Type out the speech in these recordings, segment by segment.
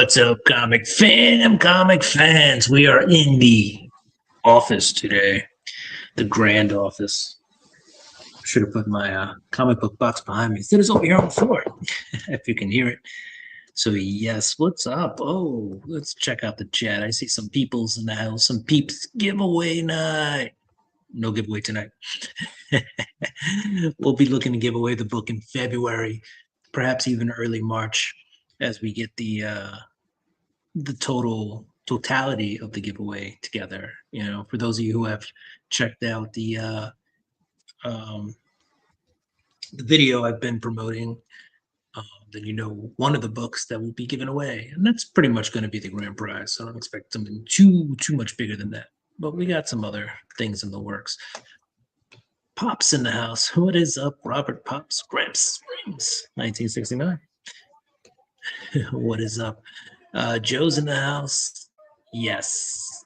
What's up, comic fans? We are in the office today, the grand office. Should have put my comic book box behind me. Instead, it's over here on the floor, if you can hear it. So, yes, what's up? Oh, let's check out the chat. I see some peoples in the house, some peeps giveaway night. No giveaway tonight. We'll be looking to give away the book in February, perhaps even early March, as we get the totality of the giveaway together. You know, for those of you who have checked out um, the video I've been promoting, then you know one of the books that will be given away, and that's pretty much going to be the grand prize. So I don't expect something too much bigger than that. But we got some other things in the works. Pop's in the house. What is up, Robert Pops? Gramps Springs, 1969. What is up? Joe's in the house. Yes.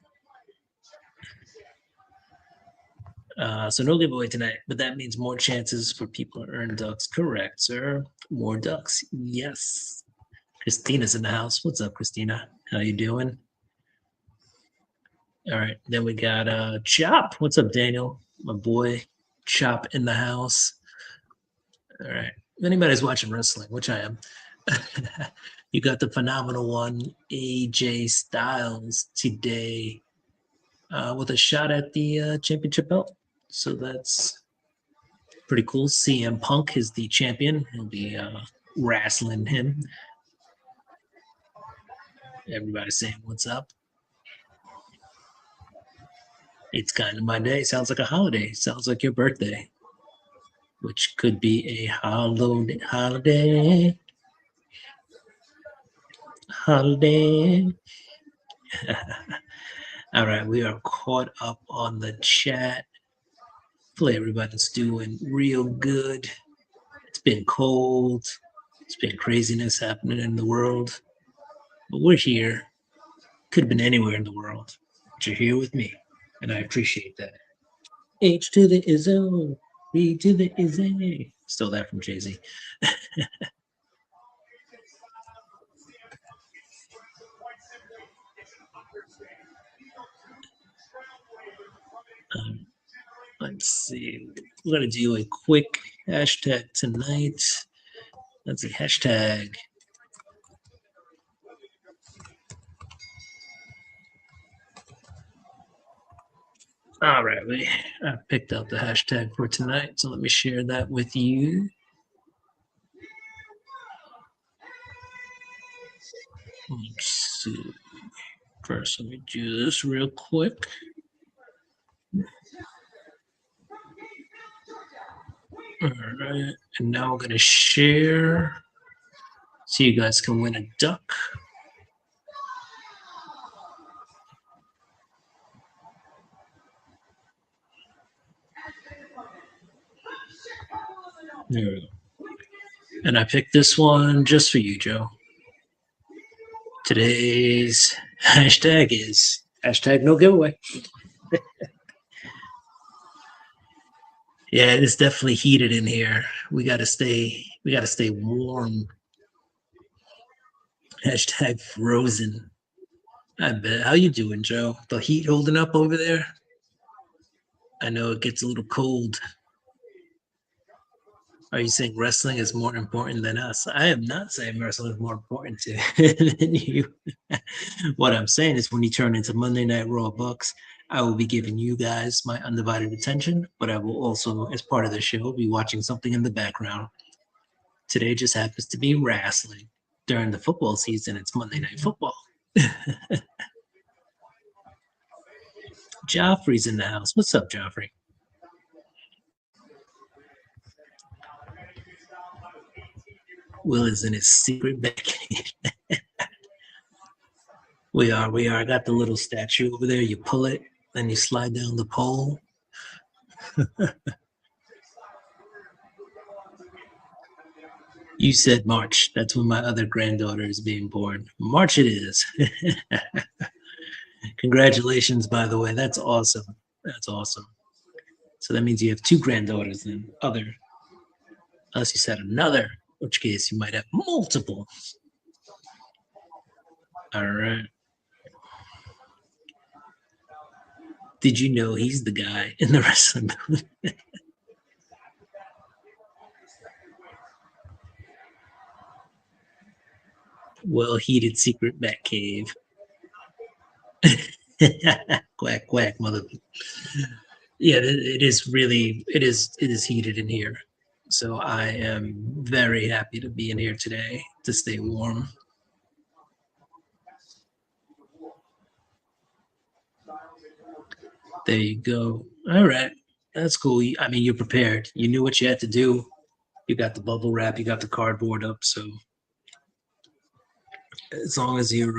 So no giveaway tonight, but that means more chances for people to earn ducks. Correct, sir. More ducks. Yes. Christina's in the house. What's up, Christina? How you doing? All right. Then we got Chop. What's up, Daniel? My boy Chop in the house. All right. If anybody's watching wrestling, which I am, you got the phenomenal one, AJ Styles, today with a shot at the championship belt. So that's pretty cool. CM Punk is the champion. He'll be wrestling him. Everybody saying what's up. It's kind of my day. Sounds like a holiday. Sounds like your birthday, which could be a holiday. All right, we are caught up on the chat. Hopefully everybody's doing real good. It's been cold. It's been craziness happening in the world. But we're here. Could have been anywhere in the world. But you're here with me, and I appreciate that. H to the Izzo, B to the Izzy. Still that from Jay-Z. Let's see. We're going to do a quick hashtag tonight. Let's see. Hashtag. All right. I picked out the hashtag for tonight. So let me share that with you. Let's see. First, let me do this real quick. All right, and now we're gonna share so you guys can win a duck. There we go. And I picked this one just for you, Joe. Today's hashtag is hashtag no giveaway. Yeah, it's definitely heated in here. We gotta stay warm. Hashtag frozen. I bet. How you doing, Joe? The heat holding up over there? I know it gets a little cold. Are you saying wrestling is more important than us? I am not saying wrestling is more important than you. What I'm saying is when you turn into Monday Night Raw Bucks, I will be giving you guys my undivided attention, but I will also, as part of the show, be watching something in the background. Today just happens to be wrestling. During the football season, it's Monday Night Football. Joffrey's in the house. What's up, Joffrey? Will is in his secret vacation. We are. I got the little statue over there. You pull it, then you slide down the pole. You said March. That's when my other granddaughter is being born. March it is. Congratulations, by the way. That's awesome. That's awesome. So that means you have two granddaughters then. Other. Unless you said another, in which case you might have multiple. All right. Did you know he's the guy in the wrestling movie? Well heated secret bat cave. Quack quack, mother. Yeah, it is really it is heated in here. So I am very happy to be in here today to stay warm. There you go. All right. That's cool. I mean, you're prepared. You knew what you had to do. You got the bubble wrap, you got the cardboard up, so as long as you're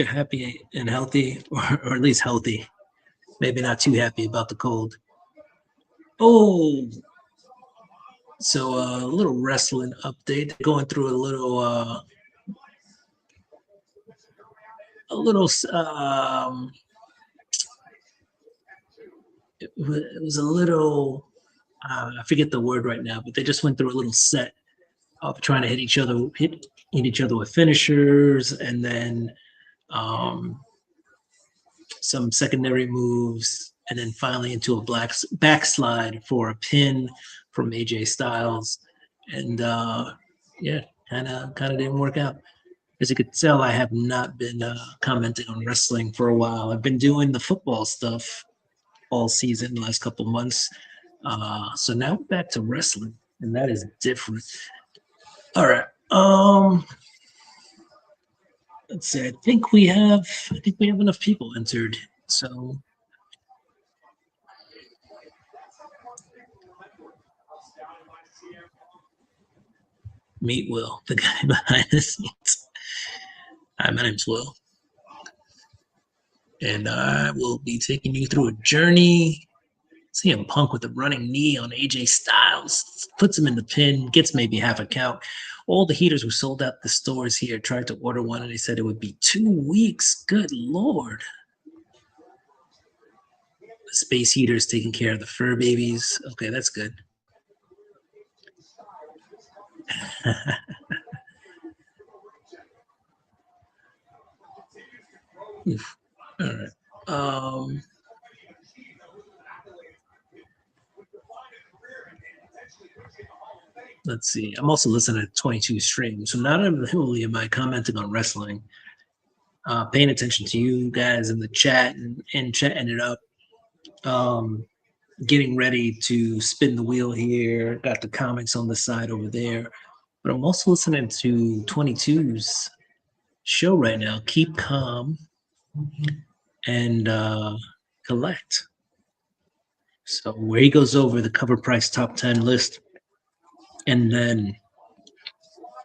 happy and healthy, or at least healthy, maybe not too happy about the cold. Oh, so a little wrestling update. Going through a little. It was a little. I forget the word right now, but they just went through a little set of trying to hit each other with finishers, and then um, some secondary moves, and then finally into a black backslide for a pin from AJ Styles, and yeah, kind of didn't work out. As you could tell, I have not been commenting on wrestling for a while. I've been doing the football stuff all season, the last couple months. So now we're back to wrestling, and that is different. All right. Let's see. I think we have enough people entered. So meet Will, the guy behind the scenes. Hi, my name's Will, and I will be taking you through a journey. CM Punk with a running knee on AJ Styles puts him in the pin, gets maybe half a count. All the heaters who sold out the stores here tried to order one, and they said it would be 2 weeks. Good Lord. The space heaters taking care of the fur babies. Okay, that's good. All right. Let's see. I'm also listening to 22 streams, so not only am I commenting on wrestling, paying attention to you guys in the chat and chatting it up. Getting ready to spin the wheel here. Got the comics on the side over there, but I'm also listening to 22's show right now. Keep calm and collect. So where he goes over the cover price top 10 list, and then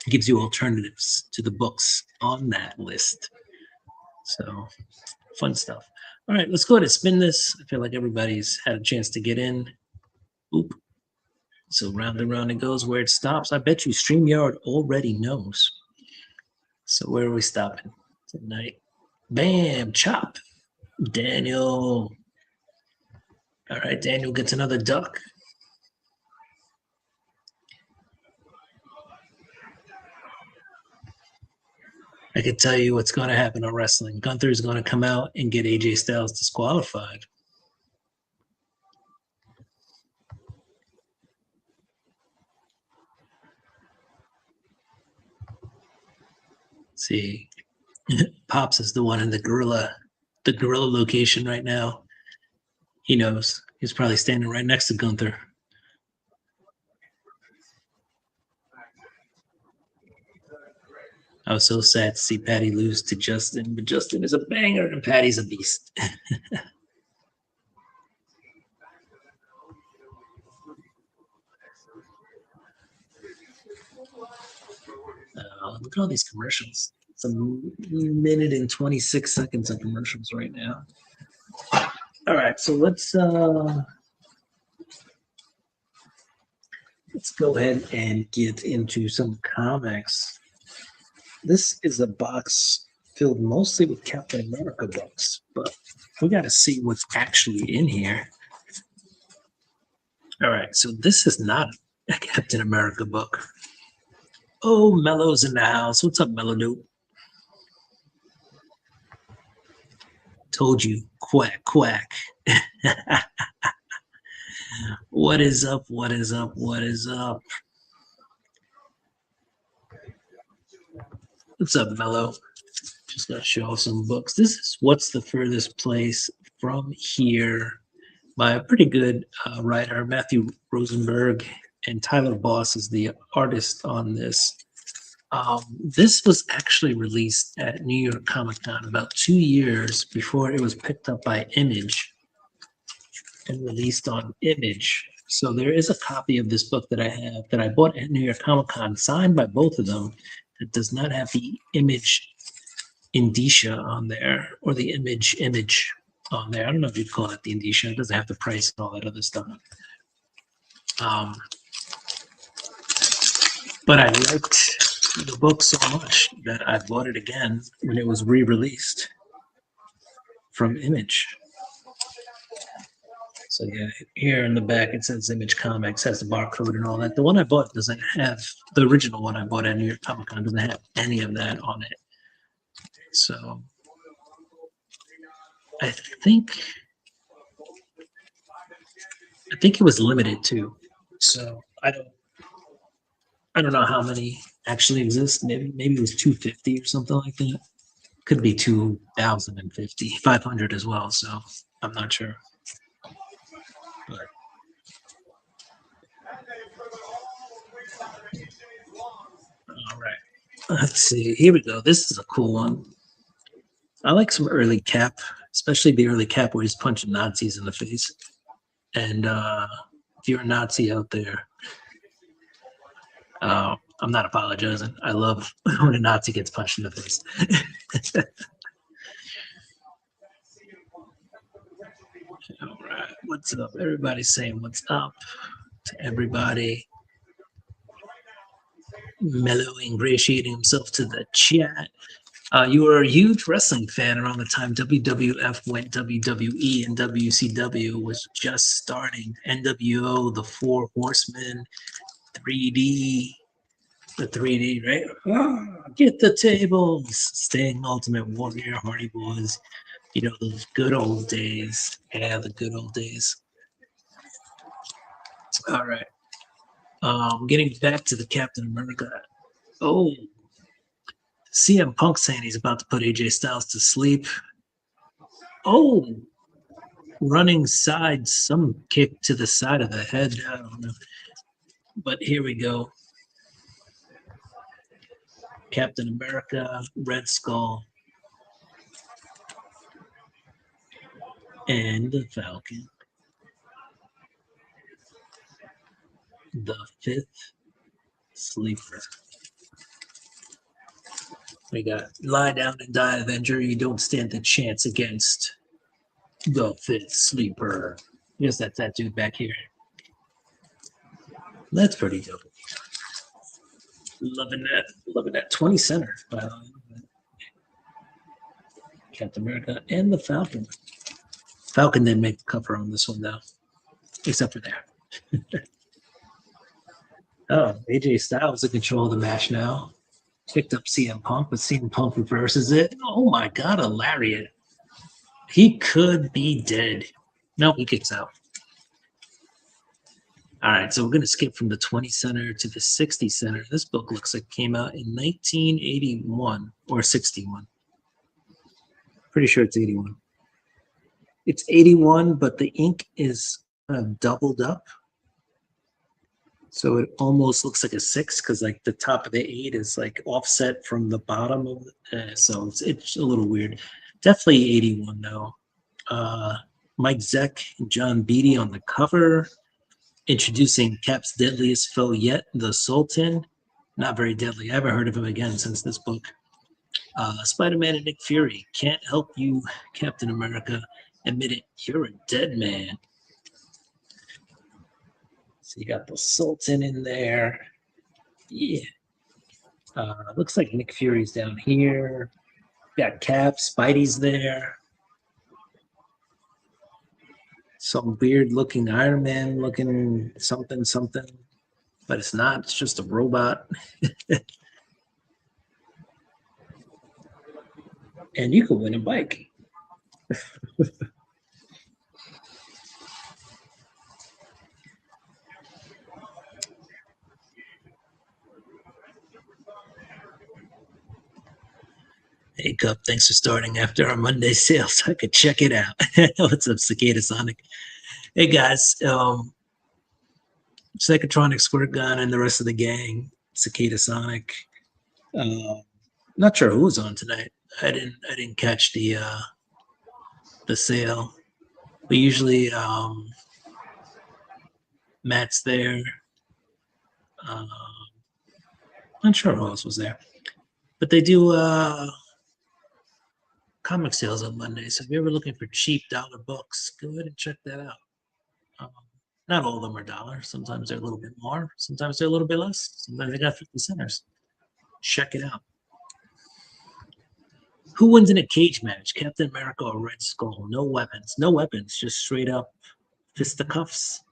gives you alternatives to the books on that list. So fun stuff. All right, let's go ahead and spin this. I feel like everybody's had a chance to get in. Oop. So round and round it goes. Where it stops, I bet you StreamYard already knows. So where are we stopping tonight? Bam, chop. Daniel. All right, Daniel gets another duck. I can tell you what's going to happen on wrestling. Gunther is going to come out and get AJ Styles disqualified. Let's see, Pops is the one in the gorilla location right now. He knows. He's probably standing right next to Gunther. I was so sad to see Patty lose to Justin, but Justin is a banger and Patty's a beast. Look at all these commercials. It's a minute and 26 seconds of commercials right now. All right, so let's go ahead and get into some comics. This is a box filled mostly with Captain America books, but we got to see what's actually in here. All right, so this is not a Captain America book. Oh, Mello's in the house. What's up, Mellow Dude? Told you, quack, quack. What is up? What is up? What is up? What's up, Mello? Just gonna show off some books. This is What's the Furthest Place from Here by a pretty good writer, Matthew Rosenberg, and Tyler Boss is the artist on this. This was actually released at New York Comic Con about 2 years before it was picked up by Image and released on Image. So there is a copy of this book that I have that I bought at New York Comic Con, signed by both of them. It does not have the Image indicia on there, or the image on there. I don't know if you'd call it the indicia. It doesn't have the price and all that other stuff. But I liked the book so much that I bought it again when it was re-released from Image. So yeah, here in the back it says Image Comics, has the barcode and all that. The one I bought doesn't have, the original one I bought at New York Comic Con doesn't have any of that on it. So I think it was limited too. So I don't know how many actually exist. Maybe it was 250 or something like that. Could be 2,050, 500 as well. So I'm not sure. But all right, let's see. Here we go. This is a cool one. I like some early Cap, especially the early Cap where he's punching Nazis in the face. And if you're a Nazi out there, I'm not apologizing. I love when a Nazi gets punched in the face. All right, what's up? Everybody's saying what's up to everybody. Mellow ingratiating himself to the chat. You were a huge wrestling fan around the time WWF went WWE and WCW was just starting. NWO, the Four Horsemen, 3D, the 3D, right? Get the tables. Sting, Ultimate Warrior, Hardy Boys. You know, those good old days. Yeah, the good old days. All right. Getting back to the Captain America. Oh, CM Punk saying he's about to put AJ Styles to sleep. Oh, running side, some kick to the side of the head. I don't know. But here we go. Captain America, Red Skull, and the Falcon. The fifth sleeper. We got Lie Down and Die Avenger. You don't stand a chance against the fifth sleeper. Yes, that's that dude back here. That's pretty dope. Loving that 20 center. Captain America and the Falcon. Falcon didn't make the cover on this one though, except for there. Oh, AJ Styles in control of the match now. Picked up CM Punk, but CM Punk reverses it. Oh my God, a lariat. He could be dead. No, he kicks out. All right, so we're going to skip from the 20 center to the 60 center. This book looks like it came out in 1981 or 61. Pretty sure it's 81. It's 81, but the ink is doubled up. So it almost looks like a 6 because like the top of the 8 is like offset from the bottom of it. So it's a little weird. Definitely 81 though. Mike Zeck and John Beatty on the cover. Introducing Cap's deadliest foe yet, the Sultan. Not very deadly. I haven't heard of him again since this book. Spider-Man and Nick Fury. Can't help you, Captain America. Admit it, you're a dead man. So you got the Sultan in there. Yeah. Looks like Nick Fury's down here. Got Cap, Spidey's there. Some weird looking Iron Man looking something, but it's not. It's just a robot. And you could win a bike. Hey, Cup, thanks for starting after our Monday sale so I could check it out. What's up, Cicada Sonic? Hey, guys. Psychotronic Squirt Gun and the rest of the gang, Cicada Sonic. Not sure who was on tonight. I didn't catch the sale. But usually Matt's there. Uh, not sure who else was there. But they do comic sales on Monday. So if you're ever looking for cheap dollar books, go ahead and check that out. Um, not all of them are dollar. Sometimes they're a little bit more. Sometimes they're a little bit less. Sometimes they got 50 centers. Check it out. Who wins in a cage match? Captain America or Red Skull? No weapons. No weapons. Just straight up fisticuffs.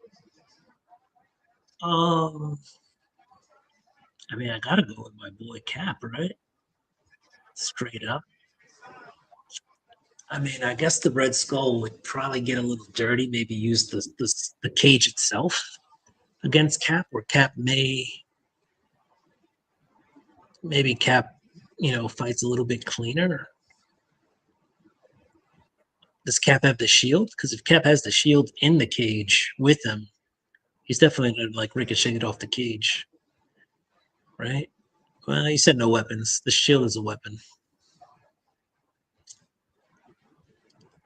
Um, I mean, I gotta go with my boy Cap, right? Straight up. I mean, I guess the Red Skull would probably get a little dirty. Maybe use the cage itself against Cap, or Cap maybe Cap, fights a little bit cleaner. Does Cap have the shield? Because if Cap has the shield in the cage with him, he's definitely gonna like ricochet it off the cage, right? Well, he said no weapons. The shield is a weapon.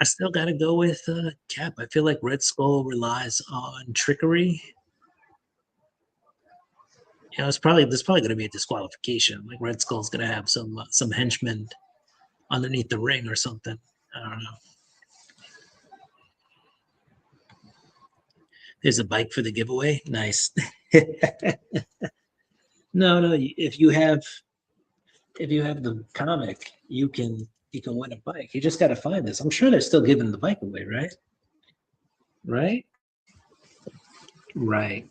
I still gotta go with Cap. I feel like Red Skull relies on trickery. There's probably gonna be a disqualification. Like Red Skull's gonna have some henchmen underneath the ring or something. I don't know. There's a bike for the giveaway. Nice. No. If you have the comic, you can win a bike. You just got to find this. I'm sure they're still giving the bike away, right? Right? Right.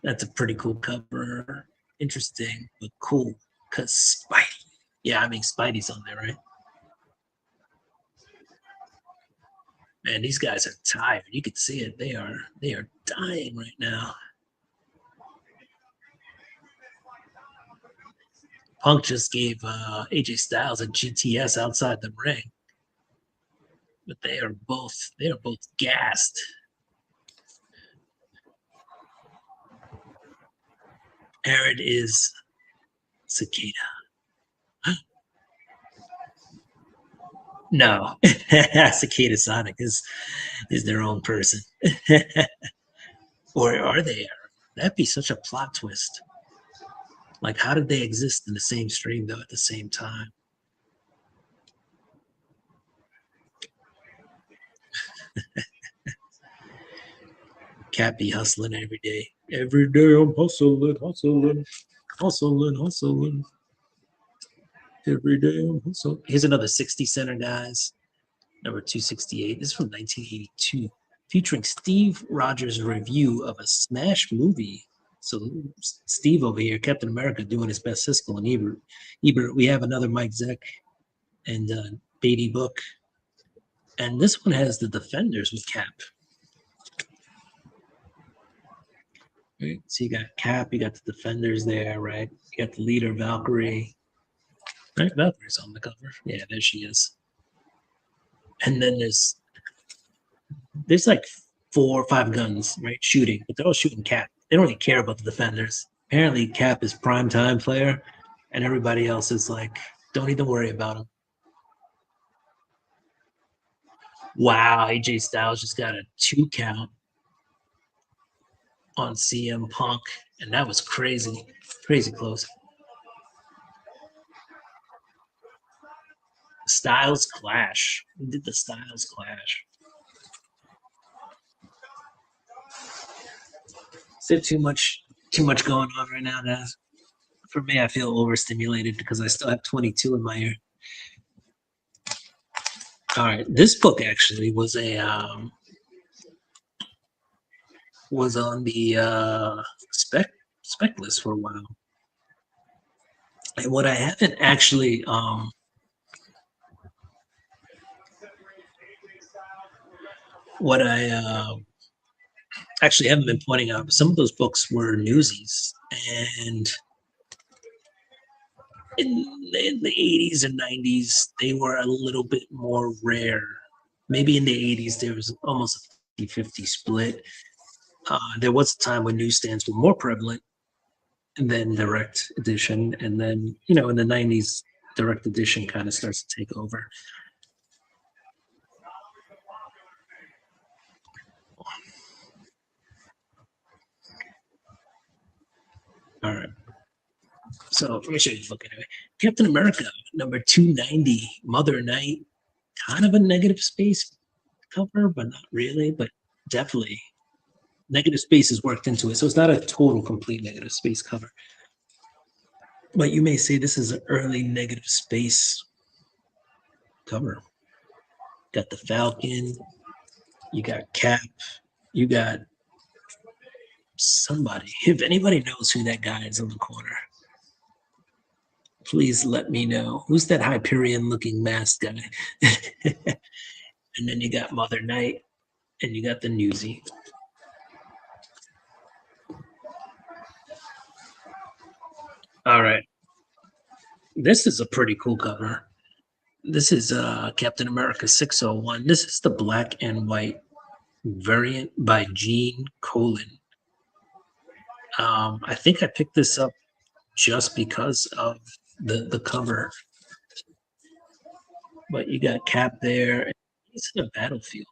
That's a pretty cool cover. Interesting, but cool. Cause Spidey. Yeah, I mean Spidey's on there, right? Man, these guys are tired. You can see it. They are dying right now. Punk just gave AJ Styles a GTS outside the ring, but they are both gassed. Arid is Cicada. No, Cicada Sonic is their own person, or are they? That'd be such a plot twist. Like, how did they exist in the same stream though at the same time? Cat be hustling every day. Every day I'm hustling, hustling, hustling, hustling. Every day I'm hustling. Here's another 60 center, guys. Number 268. This is from 1982, featuring Steve Rogers' review of a smash movie. So Steve over here, Captain America, doing his best Siskel and Ebert. We have another Mike Zeck and Beatty book. And this one has the Defenders with Cap. Right? So you got Cap, you got the Defenders there, right? You got the leader, Valkyrie. Right? Valkyrie's on the cover. Yeah, there she is. And then there's like 4 or 5 guns, right? Shooting, but they're all shooting Cap. They don't really care about the Defenders. Apparently, Cap is prime time player, and everybody else is like, don't even worry about him. Wow, AJ Styles just got a 2 count on CM Punk, and that was crazy, crazy close. Styles Clash. We did the Styles Clash. Is there too much going on right now, guys? For me, I feel overstimulated because I still have 22 in my ear. All right, this book actually was on the spec list for a while, and what I haven't actually what I actually haven't been pointing out, some of those books were newsies, and in the 80s and 90s, they were a little bit more rare. Maybe in the 80s, there was almost a 50-50 split. There was a time when newsstands were more prevalent than direct edition. And then, in the 90s, direct edition kind of starts to take over. All right. So let me show you the book anyway. Captain America, number 290, Mother Night. Kind of a negative space cover, but not really, but definitely negative space is worked into it. So it's not a total complete negative space cover. But you may say this is an early negative space cover. Got the Falcon, you got Cap, you got somebody. If anybody knows who that guy is in the corner, please let me know. Who's that Hyperion looking mask guy? And then you got Mother Night, and you got the Newsy. All right. This is a pretty cool cover. This is Captain America 601. This is the black and white variant by Gene Colan. I think I picked this up just because of the cover. But you got Cap there. It's in a battlefield.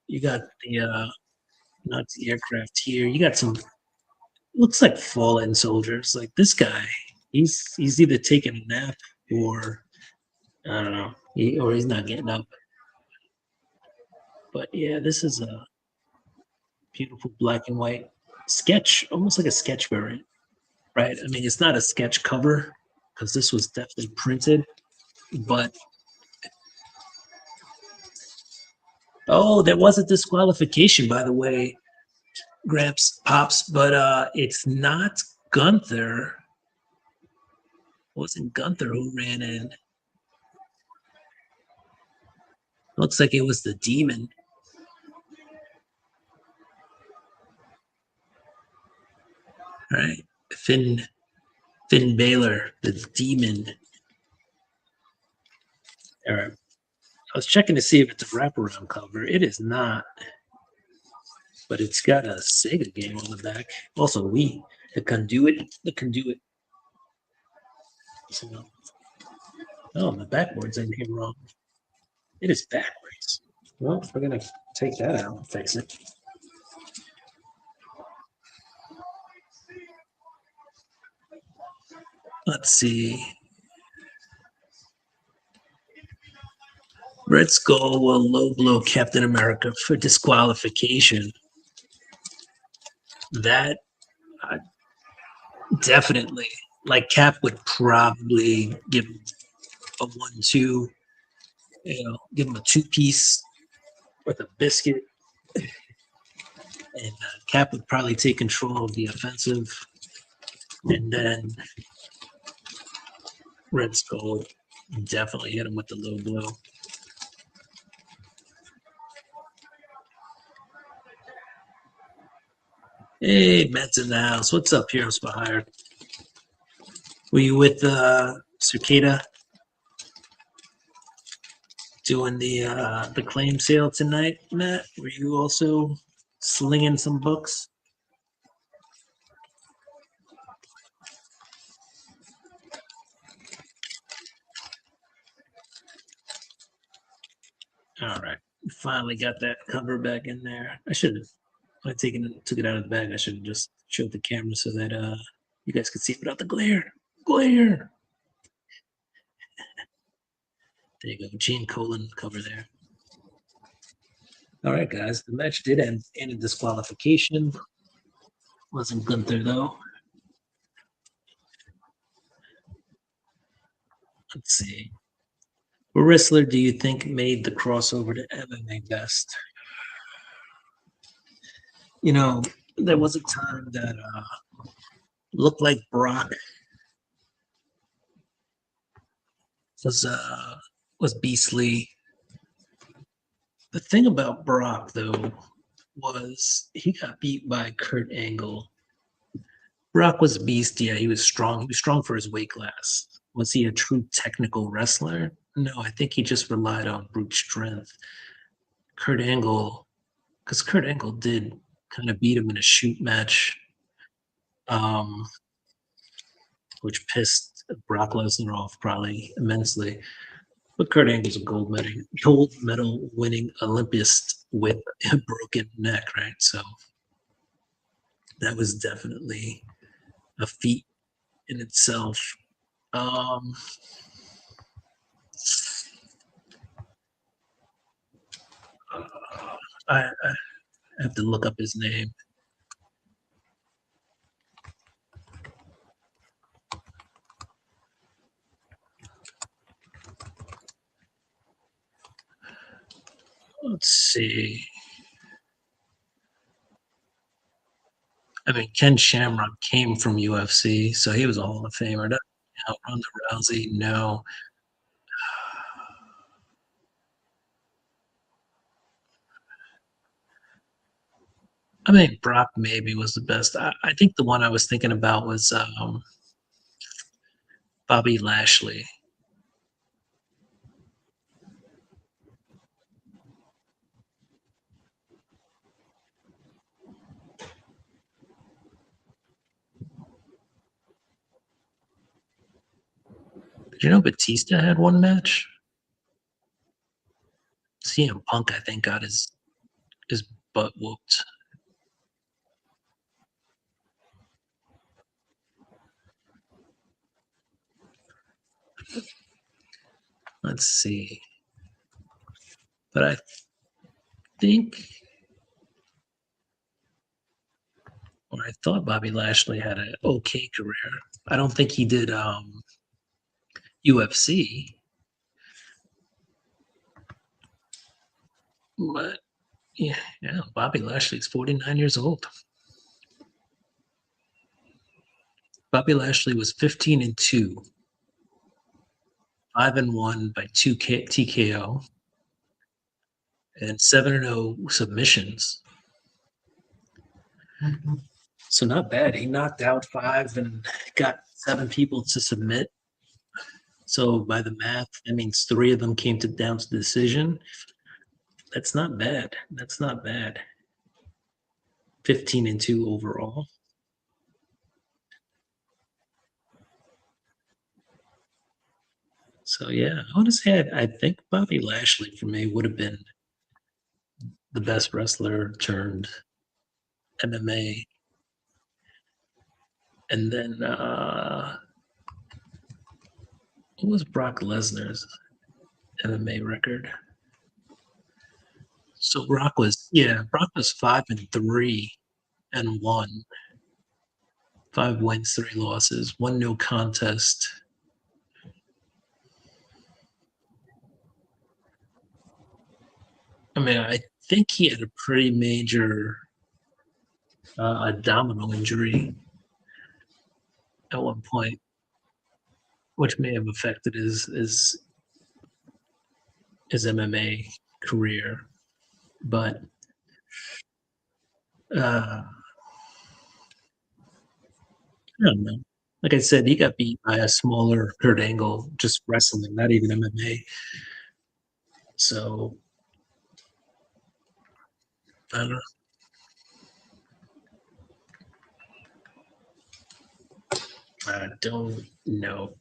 You got the Nazi aircraft here. You got some looks like fallen soldiers. Like this guy, he's either taking a nap or I don't know, or he's not getting up. But yeah, this is a beautiful black and white sketch, almost like a sketch variant, right? I mean, it's not a sketch cover because this was definitely printed, but oh, there was a disqualification, by the way, Gramps Pops, but it's not Gunther. It wasn't Gunther who ran in. Looks like it was the Demon. All right, Finn Balor, the Demon. All right. I was checking to see if it's a wraparound cover. It is not, but it's got a Sega game on the back. Also, the conduit. So, oh, the backboard's in here wrong. It is backwards. Well, we're gonna take that out and fix it. Let's see. Red Skull will low blow Captain America for disqualification. That definitely, like Cap would probably give him a 1-2, give him a 2-piece with a biscuit. And Cap would probably take control of the offensive. And then Red Skull definitely hit him with the low blow. Hey, Matt's in the house. What's up, Heroes for Hire? Were you with Cicada doing the claim sale tonight, Matt? Were you also slinging some books? All right, finally got that cover back in there. I should have. I took it out of the bag. I should have just showed the camera so that you guys could see it without the glare. Glare. There you go, Gene Colan cover there. All right, guys, the match did end in a disqualification. Wasn't Gunther though. Let's see. What wrestler do you think made the crossover to MMA best? There was a time that looked like Brock was beastly. The thing about Brock though was he got beat by Kurt Angle. Brock was a beast. Yeah, he was strong. He was strong for his weight class. Was he a true technical wrestler? No, I think he just relied on brute strength. Kurt Angle, because Kurt Angle did kind of beat him in a shoot match, um, which pissed Brock Lesnar off probably immensely. But Kurt Angle's a gold medal winning Olympist with a broken neck, right? So that was definitely a feat in itself. Um, I have to look up his name. Let's see. I mean, Ken Shamrock came from UFC, so he was a Hall of Famer. Ronda Rousey, no. I mean, Brock maybe was the best. I think the one I was thinking about was Bobby Lashley. Did you know Batista had one match? CM Punk, I think, got his butt whooped. Let's see. But I think, or I thought Bobby Lashley had an okay career. I don't think he did UFC, but yeah, Bobby Lashley's 49 years old. Bobby Lashley was 15-2, 5-1 by 2K, TKO, and 7-0 submissions. So not bad. He knocked out 5 and got 7 people to submit. So by the math, that means 3 of them came down to the decision. That's not bad. That's not bad. 15-2 overall. So yeah, I want to say I think Bobby Lashley for me would have been the best wrestler turned MMA. And then what was Brock Lesnar's MMA record? So Brock was 5-3 and 1. 5 wins, 3 losses, 1 no contest. I mean, I think he had a pretty major abdominal injury at one point, which may have affected his MMA career. But I don't know. Like I said, he got beat by a smaller Kurt Angle, just wrestling, not even MMA. So I don't know. I don't know.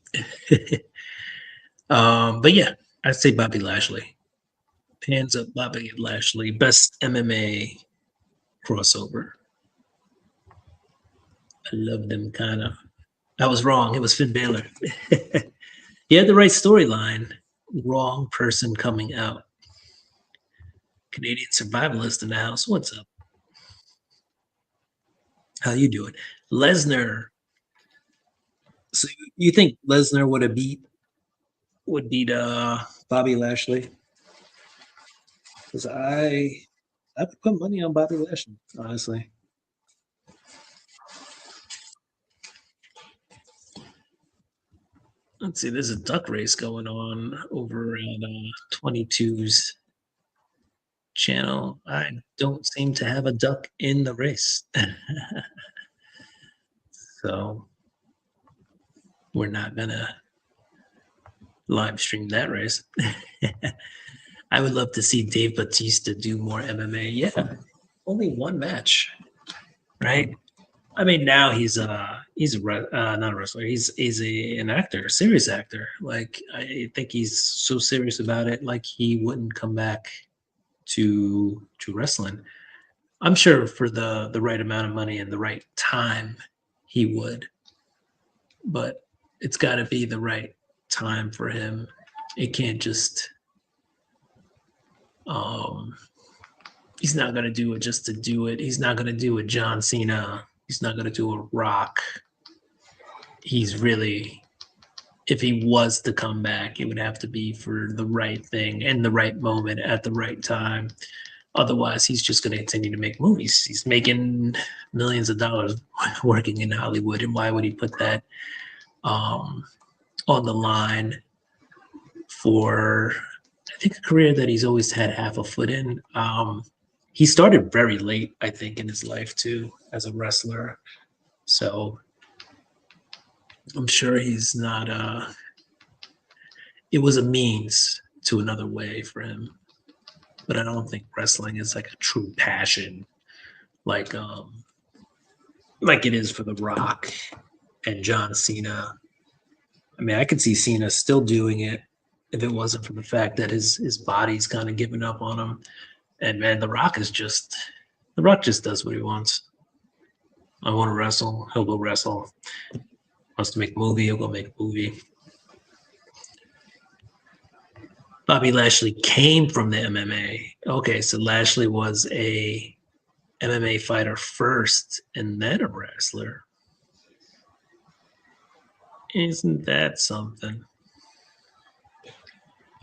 But yeah, I'd say Bobby Lashley. Hands up, Bobby Lashley, best MMA crossover. I love them kind of. I was wrong. It was Finn Balor. He had the right storyline. Wrong person coming out. Canadian survivalist in the house. What's up? How you doing? Lesnar. So you think Lesnar would beat Bobby Lashley? Because I would put money on Bobby Lashley, honestly. Let's see, there's a duck race going on over at 22's. channel. I don't seem to have a duck in the race. So we're not gonna live stream that race. I would love to see Dave Bautista do more MMA. Yeah, only one match, right? I mean, now he's not a wrestler. An actor, a serious actor. Like I think he's so serious about it, like he wouldn't come back to wrestling. I'm sure for the right amount of money and the right time, he would, but it's got to be the right time for him. It can't just. He's not gonna do it just to do it. He's not gonna do a John Cena. He's not gonna do a Rock. He's really, if he was to come back, it would have to be for the right thing and the right moment at the right time. Otherwise, he's just going to continue to make movies. He's making millions of dollars working in Hollywood, and why would he put that on the line for, I think, a career that he's always had half a foot in? He started very late, I think, in his life too, as a wrestler. So I'm sure he's not. It was a means to another way for him, but I don't think wrestling is like a true passion, like it is for The Rock and John Cena. I mean, I could see Cena still doing it if it wasn't for the fact that his body's kind of giving up on him. And man, The Rock just does what he wants. I want to wrestle, he'll go wrestle. Wants to make a movie, he'll go make a movie. Bobby Lashley came from the MMA. Okay, so Lashley was a MMA fighter first and then a wrestler. Isn't that something?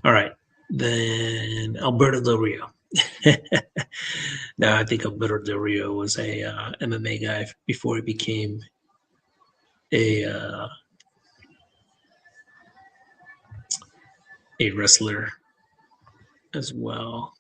All right, then Alberto Del Rio. No, I think Alberto Del Rio was a MMA guy before he became a wrestler as well.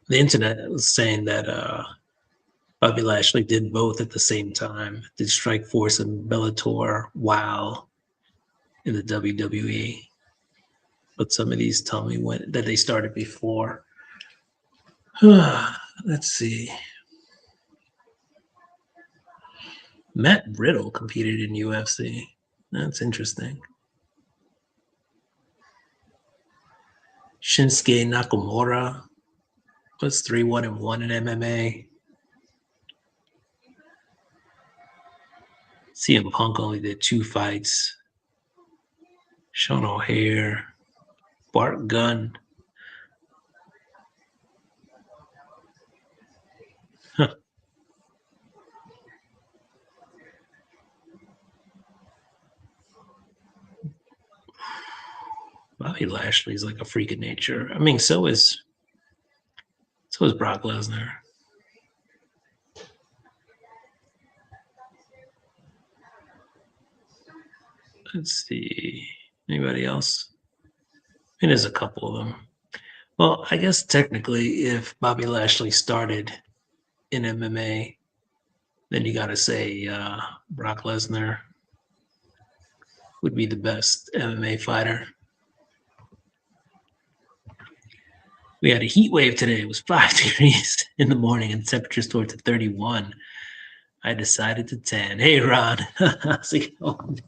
The internet was saying that Bobby Lashley did both at the same time, did Strikeforce and Bellator while in the WWE. But some of these tell me that they started before. Let's see. Matt Riddle competed in UFC. That's interesting. Shinsuke Nakamura was 3-1-1 in MMA. CM Punk only did 2 fights. Sean O'Haire, Bart Gunn. Huh. Bobby Lashley's like a freak of nature. I mean, so is Brock Lesnar. Let's see. Anybody else? I mean, there's a couple of them. Well, I guess technically, if Bobby Lashley started in MMA, then you got to say Brock Lesnar would be the best MMA fighter. We had a heat wave today. It was 5 degrees in the morning and temperatures soared to 31. I decided to tan. Hey, Ron. How's it going?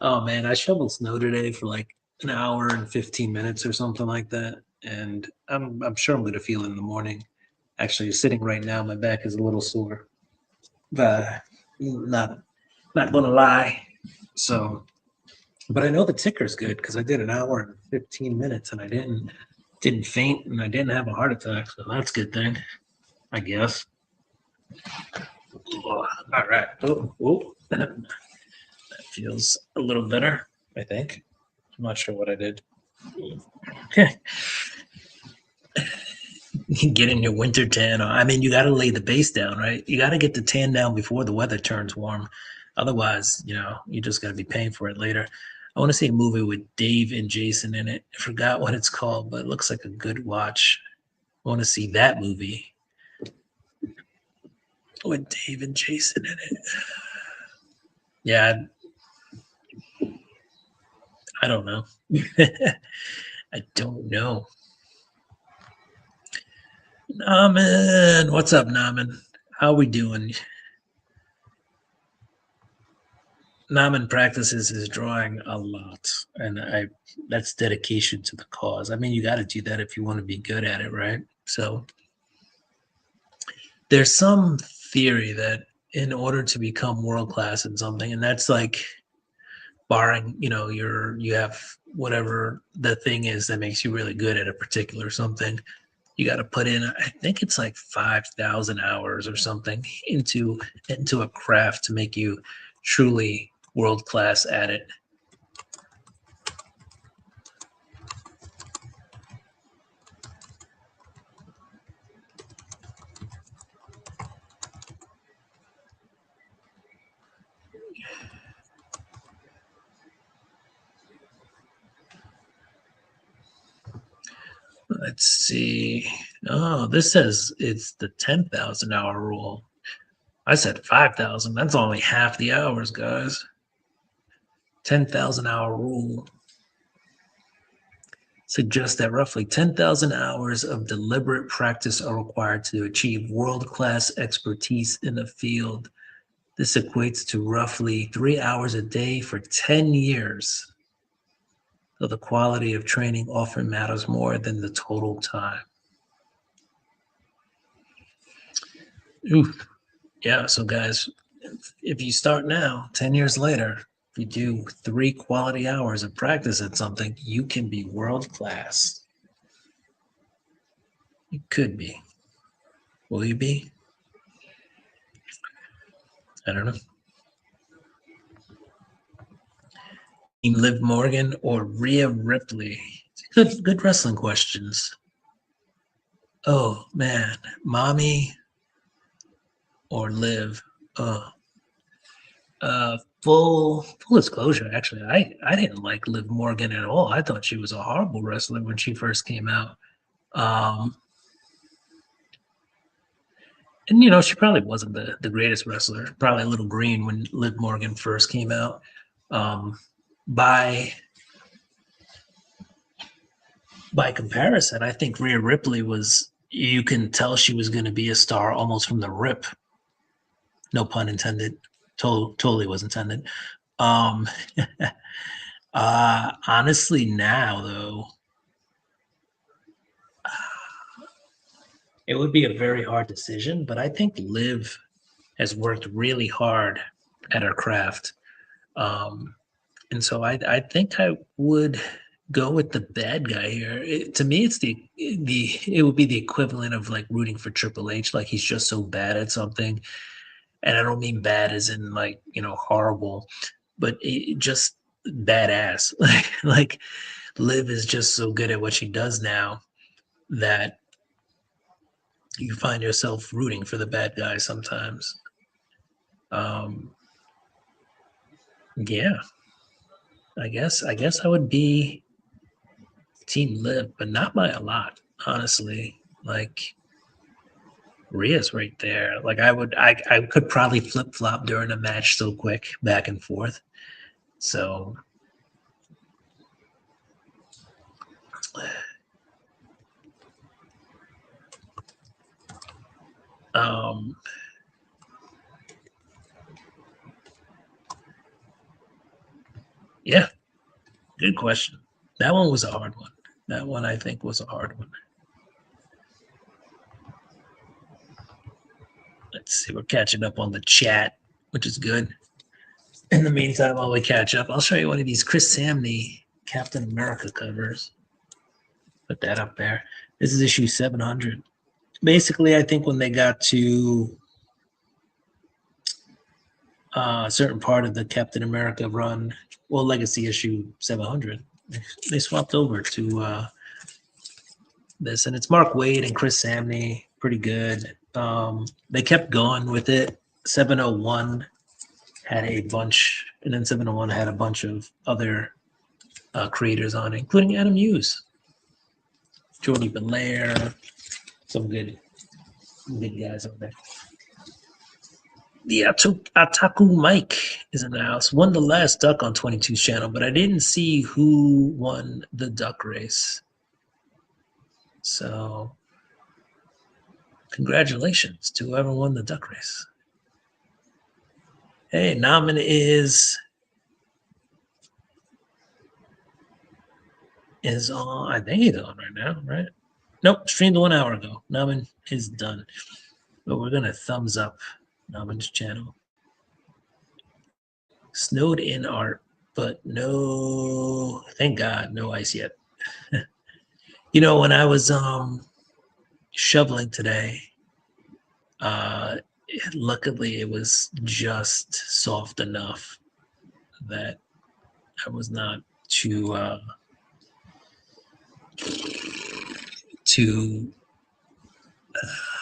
Oh, man, I shoveled snow today for like an hour and 15 minutes or something like that. And I'm sure I'm going to feel it in the morning. Actually, sitting right now, my back is a little sore. But not going to lie. So, but I know the ticker's good because I did an hour and 15 minutes and I didn't faint and I didn't have a heart attack. So that's a good thing, I guess. All right. Oh, that feels a little better, I think. I'm not sure what I did. Okay. Get in your winter tan. I mean, you got to lay the base down, right? You got to get the tan down before the weather turns warm. Otherwise, you just got to be paying for it later. I want to see a movie with Dave and Jason in it. I forgot what it's called, but it looks like a good watch. I want to see that movie with Dave and Jason in it. Yeah, I don't know. I don't know. Naman, what's up, Naman? How we doing? Naman practices his drawing a lot, and that's dedication to the cause. I mean, you got to do that if you want to be good at it, right? So there's some theory that in order to become world class in something, and that's like barring, you have whatever the thing is that makes you really good at a particular something. You got to put in, I think it's like 5,000 hours or something into a craft to make you truly world class at it. Let's see. Oh, this says it's the 10,000 hour rule. I said 5,000. That's only half the hours, guys. 10,000 hour rule suggests that roughly 10,000 hours of deliberate practice are required to achieve world class expertise in a field. This equates to roughly 3 hours a day for 10 years. So the quality of training often matters more than the total time. Oof. Yeah, so guys, if you start now, 10 years later, if you do 3 quality hours of practice at something, you can be world class. You could be. Will you be? I don't know. Liv Morgan or Rhea Ripley? Good wrestling questions. Oh man, Mommy or Liv? Full disclosure, actually, I didn't like Liv Morgan at all. I thought she was a horrible wrestler when she first came out. And she probably wasn't the greatest wrestler. Probably a little green when Liv Morgan first came out. By comparison, I think Rhea Ripley was. You can tell she was going to be a star almost from the rip. No pun intended. Totally was intended. Honestly, now though, it would be a very hard decision. But I think Liv has worked really hard at her craft. And so I think I would go with the bad guy here. To me, it's it would be the equivalent of like rooting for Triple H. Like he's just so bad at something, and I don't mean bad as in like horrible, but just badass. Like Liv is just so good at what she does now that you find yourself rooting for the bad guy sometimes. Yeah. I guess I would be Team Liv, but not by a lot, honestly. Like Rhea's right there. Like I could probably flip flop during a match so quick, back and forth. So yeah, good question. That one was a hard one. That one I think was a hard one. Let's see, we're catching up on the chat, which is good. In the meantime, while we catch up, I'll show you one of these Chris Samney Captain America covers. Put that up there. This is issue 700. Basically, I think when they got to a certain part of the Captain America run, well, Legacy issue 700. They swapped over to this, and it's Mark Waid and Chris Samney. Pretty good. They kept going with it. 701 had a bunch, and then 701 had a bunch of other creators on it, including Adam Hughes, Jordy Belair, some good guys on there. The Ataku Mike is in the house. Won the last duck on 22's channel, but I didn't see who won the duck race. So, congratulations to whoever won the duck race. Hey, Naman is on. I think he's on right now, right? Nope, streamed 1 hour ago. Naman is done. But we're going to thumbs up Naman's channel. Snowed in art, but no, thank God, no ice yet. You know, when I was shoveling today, luckily it was just soft enough that I was not too I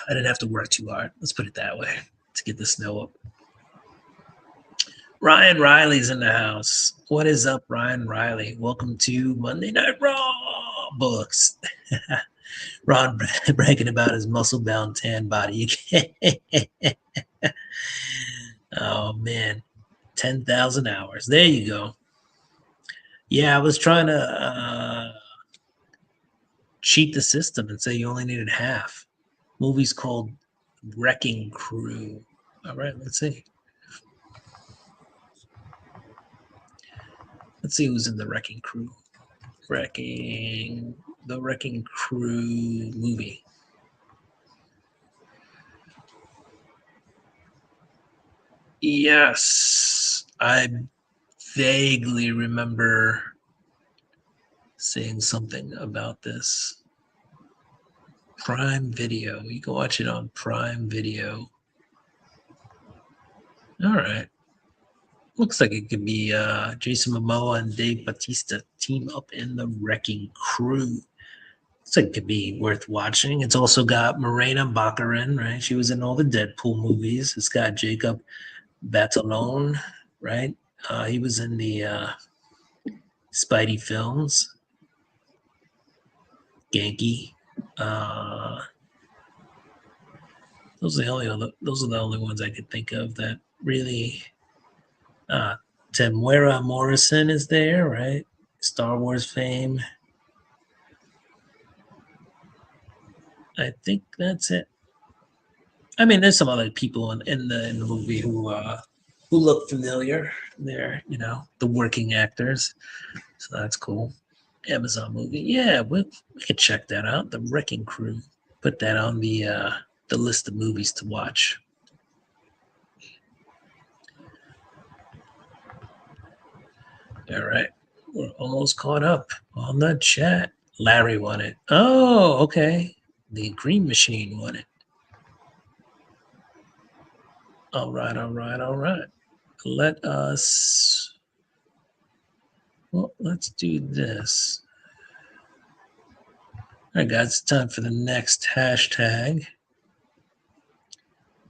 didn't have to work too hard. Let's put it that way to get the snow up. Ryan Riley's in the house. What is up, Ryan Riley? Welcome to Monday Night Raw Books. Ron bragging about his muscle-bound tan body. Oh, man. 10,000 hours. There you go. Yeah, I was trying to cheat the system and say you only needed half. Movie's called Wrecking Crew. All right, let's see. Let's see who's in the Wrecking Crew. The Wrecking Crew movie. Yes, I vaguely remember seeing something about this. Prime Video. You can watch it on Prime Video. All right. Looks like it could be Jason Momoa and Dave Bautista team up in the Wrecking Crew. Looks like it could be worth watching. It's also got Morena Baccarin, right? She was in all the Deadpool movies. It's got Jacob Batalon, right? He was in the Spidey films. Genki. Those are the only ones I could think of that really. Temuera Morrison is there, right? Star Wars fame. I think that's it. I mean, there's some other people in the movie who look familiar. They're, you know, the working actors, so that's cool. Amazon movie, yeah, we could check that out. The Wrecking Crew. Put that on the list of movies to watch. All right, we're almost caught up on the chat. Larry won it. Oh, okay. The Green Machine won it. All right. Let us. Well, let's do this. All right, guys, it's time for the next hashtag.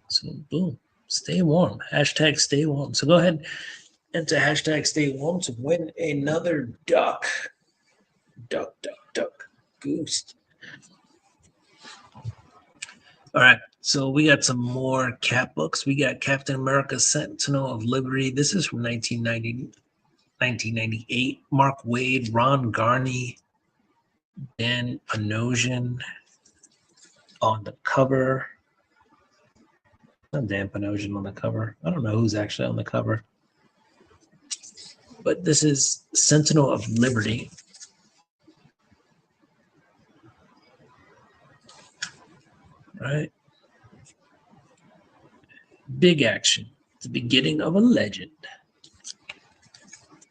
So, boom, stay warm. Hashtag stay warm. So go ahead, enter hashtag stay warm to win another duck. Duck, goose. All right, so we got some more Cap books. We got Captain America Sentinel of Liberty. This is from 1998. Mark Waid, Ron Garney, Dan Panosian on the cover. Not Dan Panosian on the cover. I don't know who's actually on the cover. But this is Sentinel of Liberty. Right? Big action. The beginning of a legend.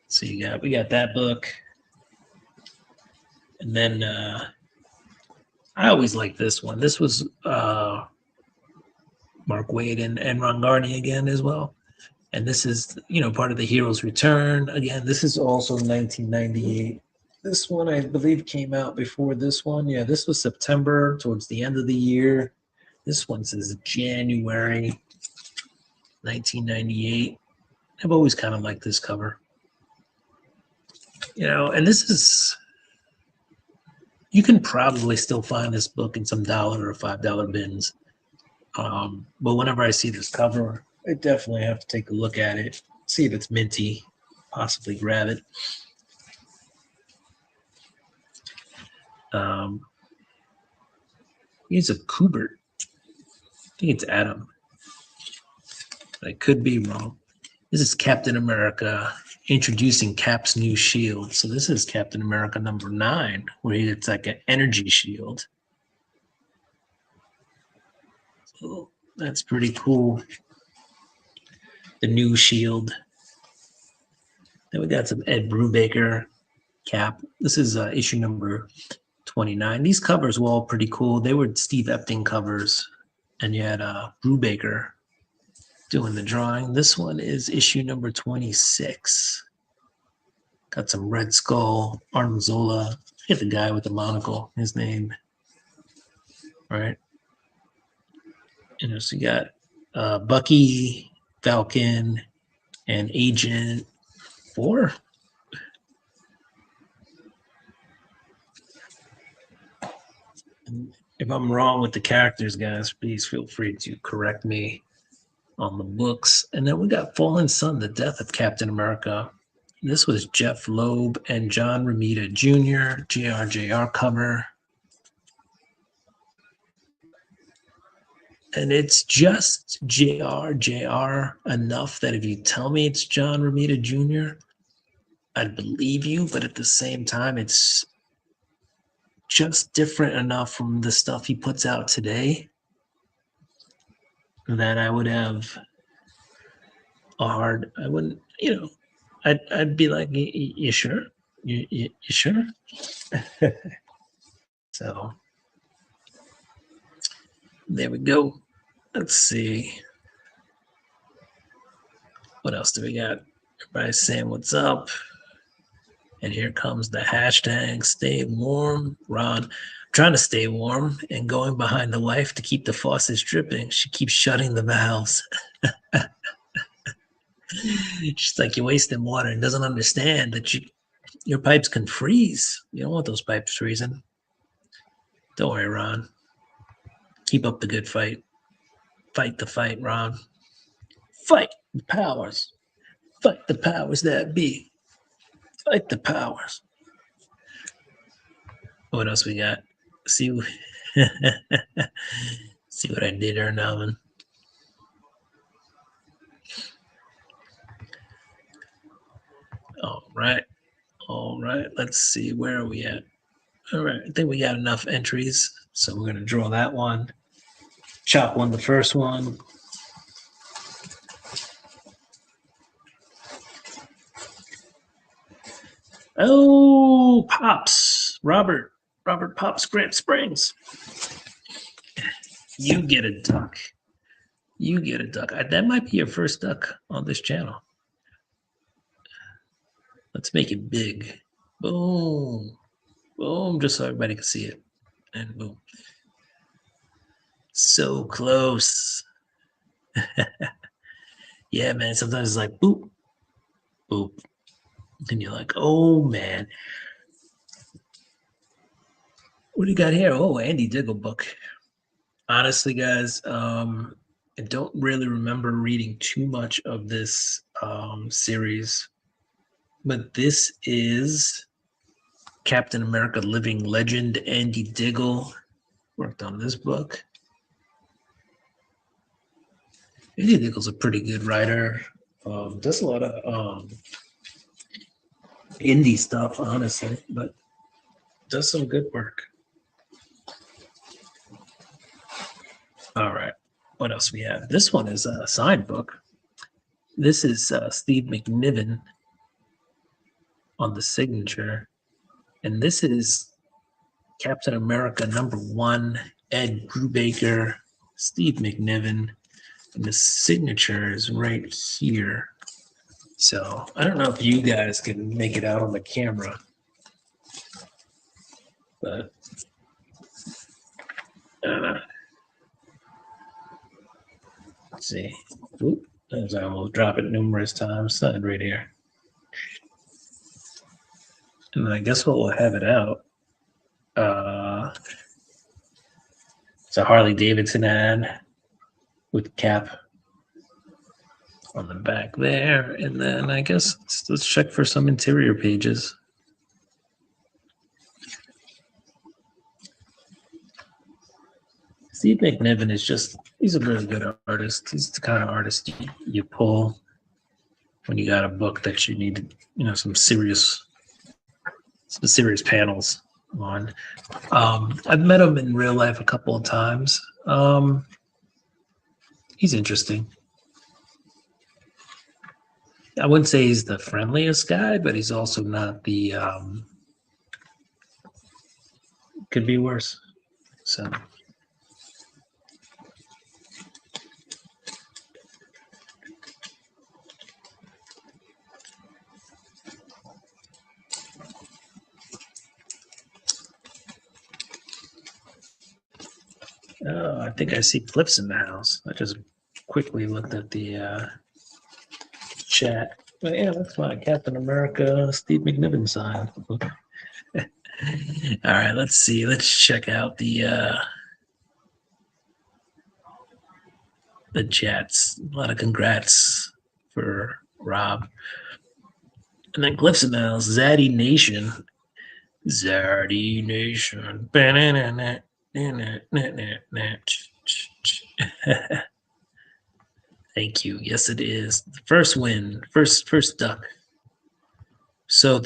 So we got that book. And then I always like this one. This was Mark Waid and Ron Garney again as well. And this is, part of the Hero's Return. Again, this is also 1998. This one, I believe, came out before this one. Yeah, this was September, towards the end of the year. This one says January 1998. I've always kind of liked this cover. And this is, you can probably still find this book in some $1 or $5 bins. But whenever I see this cover, I definitely have to take a look at it, see if it's minty, possibly grab it. He's a Kubert. I think it's Adam. I could be wrong. This is Captain America introducing Cap's new shield. So this is Captain America number 9, where it's like an energy shield. So that's pretty cool. The new shield. Then we got some Ed Brubaker Cap. This is issue number 29. These covers were all pretty cool. They were Steve Epting covers, and you had Brubaker doing the drawing. This one is issue number 26. Got some Red Skull, Arnim Zola. I forget the guy with the monocle, his name. All right. So you got Bucky, Falcon, and Agent 4. And if I'm wrong with the characters, guys, please feel free to correct me on the books. And then we got Fallen Sun, The Death of Captain America. This was Jeff Loeb and John Romita Jr., JRJR cover. And it's just JRJR enough that if you tell me it's John Romita Jr., I'd believe you, but at the same time, it's just different enough from the stuff he puts out today that I would have I wouldn't, I'd be like, you sure? You sure? So there we go. Let's see. What else do we got? Everybody's saying what's up. And here comes the hashtag stay warm. Ron, I'm trying to stay warm and going behind the wife to keep the faucets dripping. She keeps shutting the valves. She's like, you're wasting water and doesn't understand that your pipes can freeze. You don't want those pipes freezing. Don't worry, Ron. Keep up the good fight. Fight the fight, Ron. Fight the powers. Fight the powers that be. Fight the powers. What else we got? See what I did there, Melvin. All right. Let's see. Where are we at? All right. I think we got enough entries. So we're going to draw that one. Chop won the first one. Oh, Pops. Robert Pops Grant Springs. You get a duck. That might be your first duck on this channel. Let's make it big. Boom. Boom, just so everybody can see it. And boom. So close. Yeah, man. Sometimes it's like boop, boop. And you're like, oh, man. What do you got here? Oh, Andy Diggle book. Honestly, guys, I don't really remember reading too much of this series. But this is Captain America Living Legend. Andy Diggle worked on this book. Andy Diggle's a pretty good writer. Does a lot of indie stuff, honestly, but does some good work. All right. What else we have? This one is a signed book. This is Steve McNiven on the signature. And this is Captain America #1, Ed Brubaker, Steve McNiven. And the signature is right here. So I don't know if you guys can make it out on the camera, but let's see. Oop, as I will drop it numerous times, right here. And then I guess what we'll have it out. It's a Harley Davidson ad with cap on the back there. And then I guess let's check for some interior pages. Steve McNiven is he's a really good artist. He's the kind of artist you pull when you got a book that you need, some serious panels on. I've met him in real life a couple of times. He's interesting. I wouldn't say he's the friendliest guy, but he's also not the could be worse. So I think I see Cliff's in the house. I just quickly looked at the chat. But yeah, that's my Captain America Steve McNiven sign. All right, let's see. Let's check out the chats. A lot of congrats for Rob. And then Cliff's in the house. Zaddy Nation. Zaddy Nation. Thank you. Yes, it is. The first win. First duck. So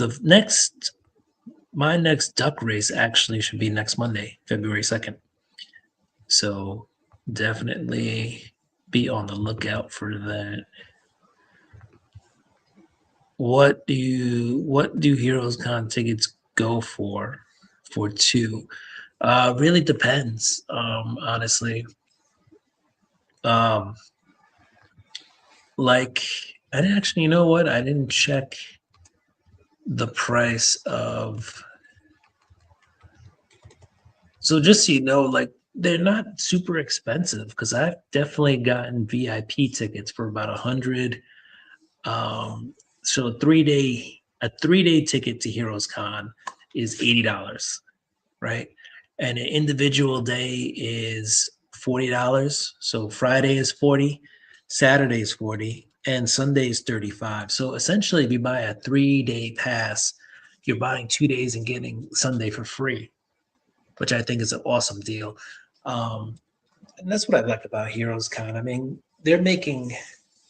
my next duck race actually should be next Monday, February 2nd. So definitely be on the lookout for that. What do Heroes Con tickets go for two? Really depends, honestly. Like, I didn't actually, you know what? I didn't check the price of. So just so you know, like, they're not super expensive because I've definitely gotten VIP tickets for about $100. So a 3-day ticket to Heroes Con is $80, right? And an individual day is $40. So Friday is $40, Saturday is $40, and Sunday is $35. So essentially, if you buy a 3-day pass, you're buying 2 days and getting Sunday for free, which I think is an awesome deal. And that's what I like about Heroes Con. I mean, they're making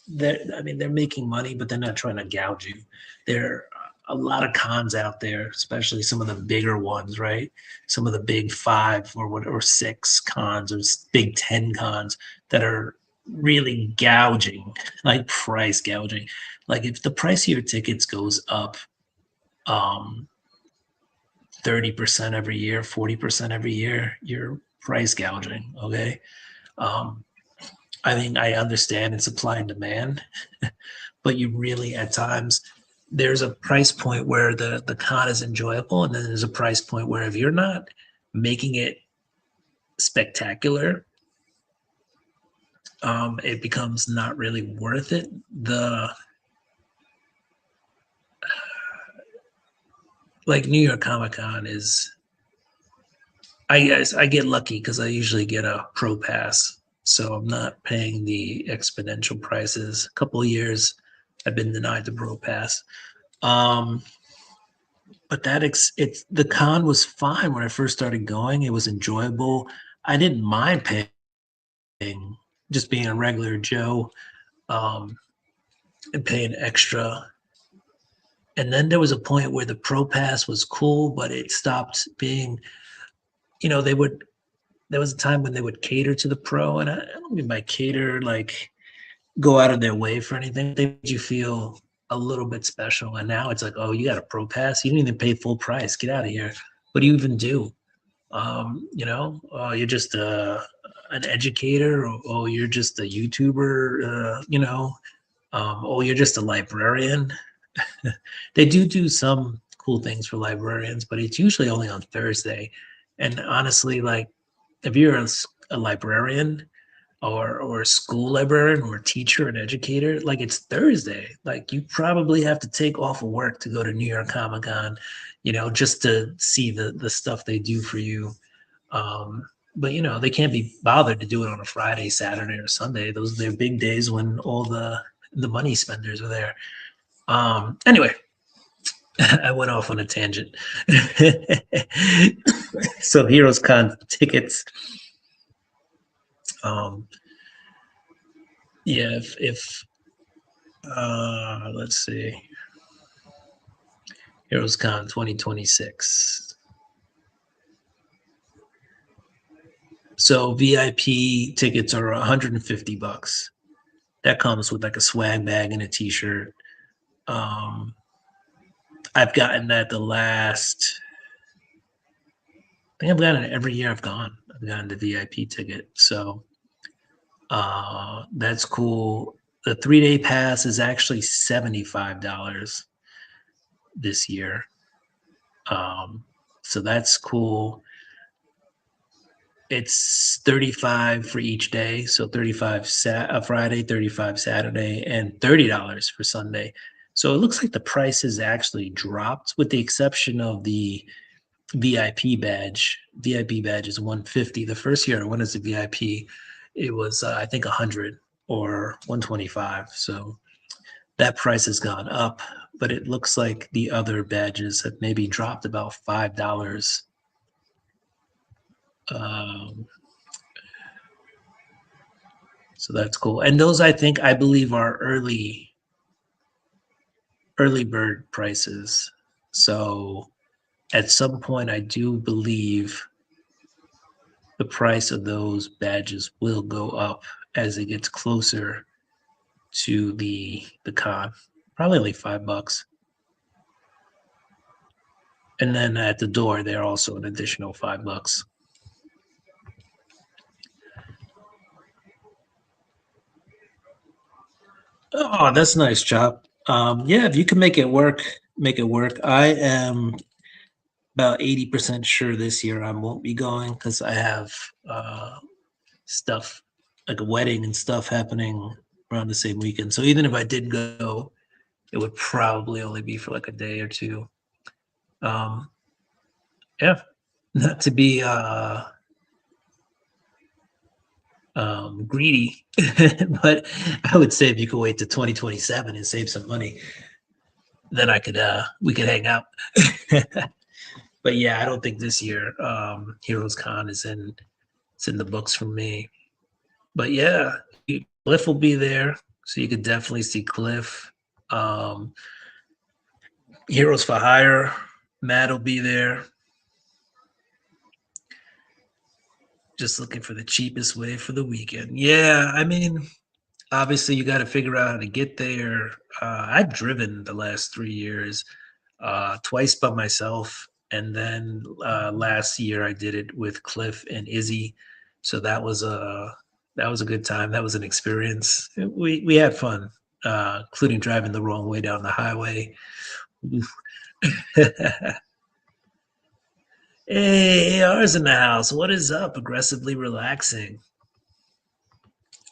money, but they're not trying to gouge you. There are a lot of cons out there, especially some of the bigger ones, right? Some of the big 5 or 6 cons or big 10 cons that are really gouging, like price gouging. Like if the price of your tickets goes up 30% every year, 40% every year, you're price gouging, okay? I mean, I understand it's supply and demand, but you really, at times, there's a price point where the con is enjoyable, and then there's a price point where if you're not making it spectacular, it becomes not really worth it. Like New York Comic Con is, I get lucky because I usually get a pro pass. So I'm not paying the exponential prices. A couple of years, I've been denied the pro pass. But the con was fine when I first started going. It was enjoyable. I didn't mind paying, just being a regular Joe, and paying extra. And then there was a point where the pro pass was cool, but it stopped being, there was a time when they would cater to the pro, and I don't mean by cater like go out of their way for anything. They made you feel a little bit special, and now it's like, oh, you got a pro pass, you didn't even pay full price, get out of here. What do you even do? You're just an educator, or oh, you're just a YouTuber, oh, you're just a librarian. They do some cool things for librarians, but it's usually only on Thursday. And honestly, like if you're a librarian or a school librarian or a teacher, an educator, like it's Thursday. Like you probably have to take off of work to go to New York Comic Con, just to see the stuff they do for you. But they can't be bothered to do it on a Friday, Saturday, or Sunday. Those are their big days when all the money spenders are there. Anyway, I went off on a tangent. So Heroes Con tickets. Yeah, if let's see, Heroes Con 2026. So VIP tickets are $150. That comes with like a swag bag and a t-shirt. I've gotten that I think I've gotten it every year I've gone. I've gotten the VIP ticket. So that's cool. The 3-day pass is actually $75 this year. So that's cool. It's $35 for each day. So 35 Friday, 35 Saturday, and $30 for Sunday. So it looks like the prices actually dropped with the exception of the VIP badge. VIP badge is $150. The first year I went as a VIP, it was I think 100 or 125. So that price has gone up, but it looks like the other badges have maybe dropped about $5. So that's cool. And those I believe are early bird prices. So at some point I do believe the price of those badges will go up as it gets closer to the con. Probably like $5. And then at the door, they're also an additional $5. Oh, that's nice, Chop. Yeah, if you can make it work, make it work. I am about 80% sure this year I won't be going because I have stuff like a wedding and stuff happening around the same weekend. So even if I did go, it would probably only be for like a day or two. Yeah, not to be greedy, but I would say if you could wait to 2027 and save some money, then we could hang out. But yeah, I don't think this year Heroes Con is in the books for me. But yeah, Cliff will be there, so you could definitely see Cliff. Heroes for Hire, Matt will be there. Just looking for the cheapest way for the weekend. Yeah, I mean, obviously you got to figure out how to get there. I've driven the last 3 years, twice by myself, and then last year I did it with Cliff and Izzy. So that was a good time. That was an experience. We had fun, including driving the wrong way down the highway. Hey, AR's in the house. What is up? Aggressively relaxing.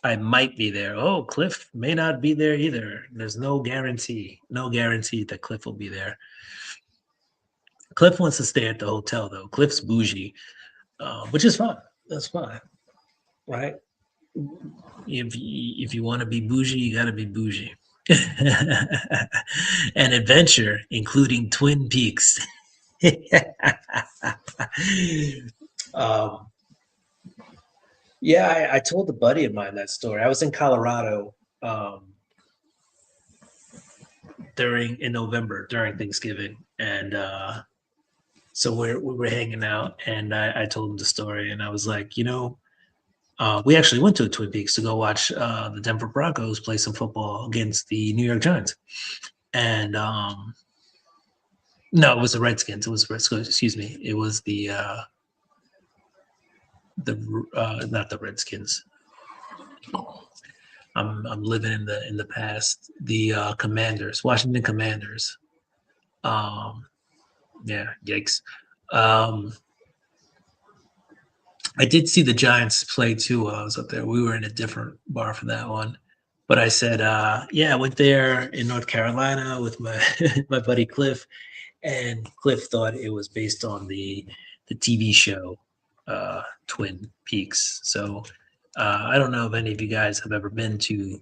I might be there. Oh, Cliff may not be there either. There's no guarantee. No guarantee that Cliff will be there. Cliff wants to stay at the hotel though. Cliff's bougie, which is fine. That's fine, right? If you want to be bougie, you got to be bougie. An adventure, including Twin Peaks. Yeah, I told a buddy of mine that story. I was in Colorado in November during Thanksgiving, and so we were hanging out, and I told him the story, and I was like, we actually went to Twin Peaks to go watch the Denver Broncos play some football against the New York Giants, and no, it was the Redskins. It was Redskins. Excuse me. It was the not the Redskins. I'm living in the past. The Commanders, Washington Commanders. Yeah, yikes. Um, I did see the Giants play too while I was up there. We were in a different bar for that one. But I said, yeah, I went there in North Carolina with my my buddy Cliff, and Cliff thought it was based on the TV show Twin Peaks. So I don't know if any of you guys have ever been to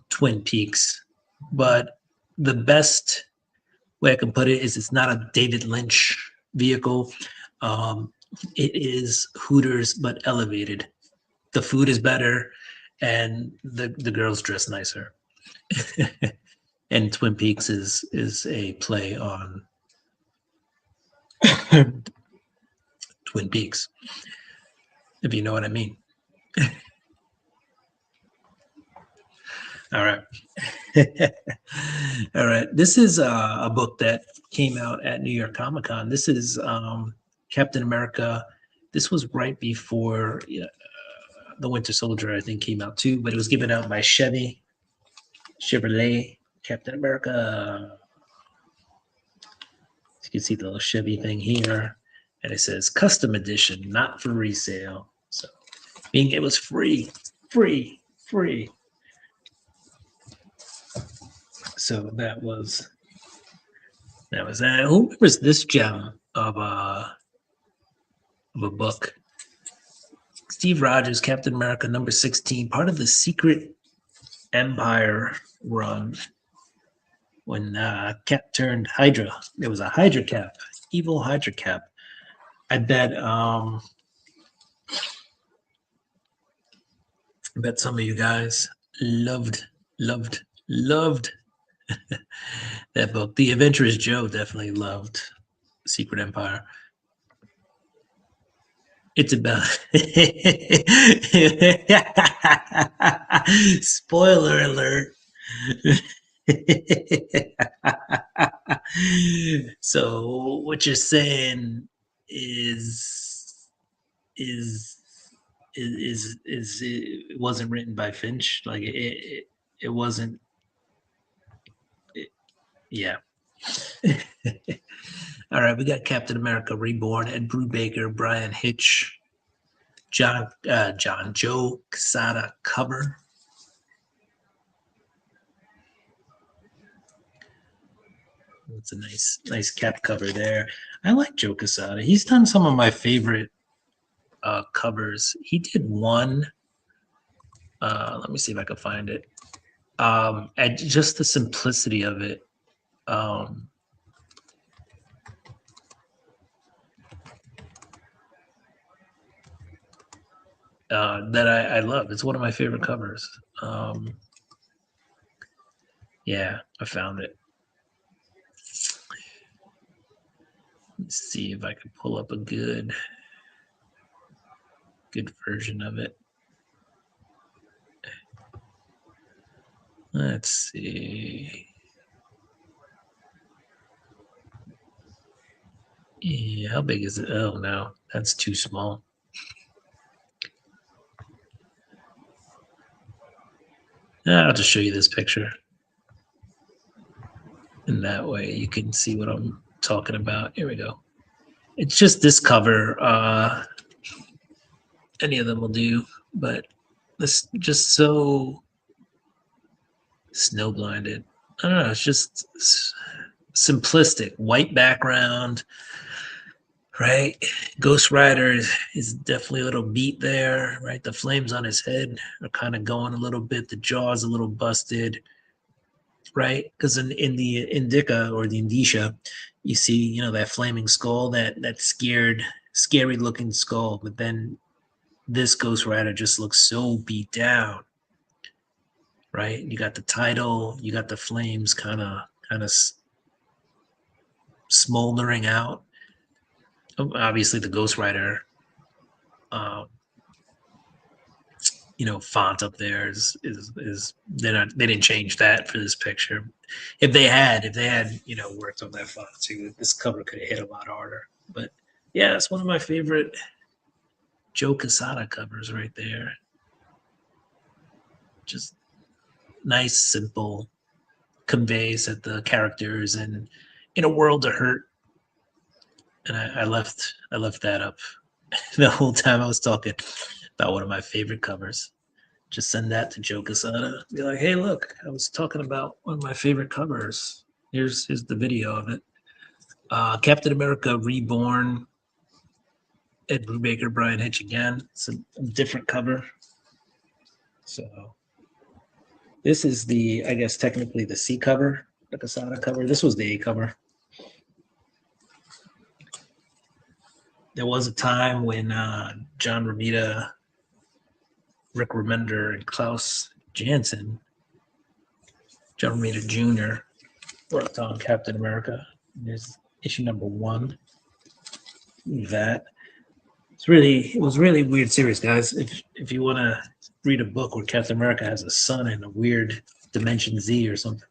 Twin Peaks, but the best way I can put it is it's not a David Lynch vehicle. Um, it is Hooters but elevated. The food is better, and the girls dress nicer. And Twin Peaks is a play on Twin Peaks, if you know what I mean. All right. All right. This is a book that came out at New York Comic Con. This is Captain America. This was right before the Winter Soldier, I think, came out too, but it was given out by Chevrolet, Captain America. You can see the little Chevy thing here, and it says custom edition, not for resale. So, being it was free. So that was that. Who remembers this gem of a book? Steve Rogers, Captain America, number 16, part of the Secret Empire run. When Cap turned Hydra, there was a Hydra Cap, evil Hydra Cap. I bet some of you guys loved that book. The Adventurous Joe definitely loved Secret Empire. It's about spoiler alert. So what you're saying is it wasn't written by Finch? Like it wasn't. Yeah. All right, we got Captain America Reborn, Ed Brubaker, Brian Hitch, Joe Quesada cover. It's a nice cap cover there. I like Joe Quesada. He's done some of my favorite covers. He did one. Let me see if I can find it. And just the simplicity of it. That I love. It's one of my favorite covers. Yeah, I found it. Let's see if I can pull up a good version of it. Let's see. Yeah, how big is it? Oh no, that's too small. I'll just show you this picture. And that way you can see what I'm talking about. Here we go. It's just this cover. Any of them will do, but this just so snow blinded. I don't know. It's just simplistic. White background, right? Ghost Rider is definitely a little beat there, right? The flames on his head are kind of going a little bit. The jaw's a little busted, right? Because in the indica or the indicia, you see, that flaming skull, that scary looking skull. But then this Ghost Rider just looks so beat down, right? You got the title, you got the flames kind of smoldering out. Obviously, the Ghost Rider, font up there is they didn't change that for this picture. If they had worked on that font too, this cover could have hit a lot harder. But yeah, it's one of my favorite Joe Quesada covers right there. Just nice, simple, conveys that the characters and in a world of hurt. And I left that up the whole time I was talking about one of my favorite covers. Just send that to Joe Quesada. Be like, hey, look, I was talking about one of my favorite covers. Here's the video of it. Captain America Reborn. Ed Brubaker, Brian Hitch again. It's a different cover. So this is the, I guess, technically the C cover, the Quesada cover. This was the A cover. There was a time when John Romita, Rick Remender, and Klaus Janson, John Romita Jr., worked on Captain America. There's issue number 1. That it was really weird series, guys. If you want to read a book where Captain America has a son in a weird Dimension Z or something,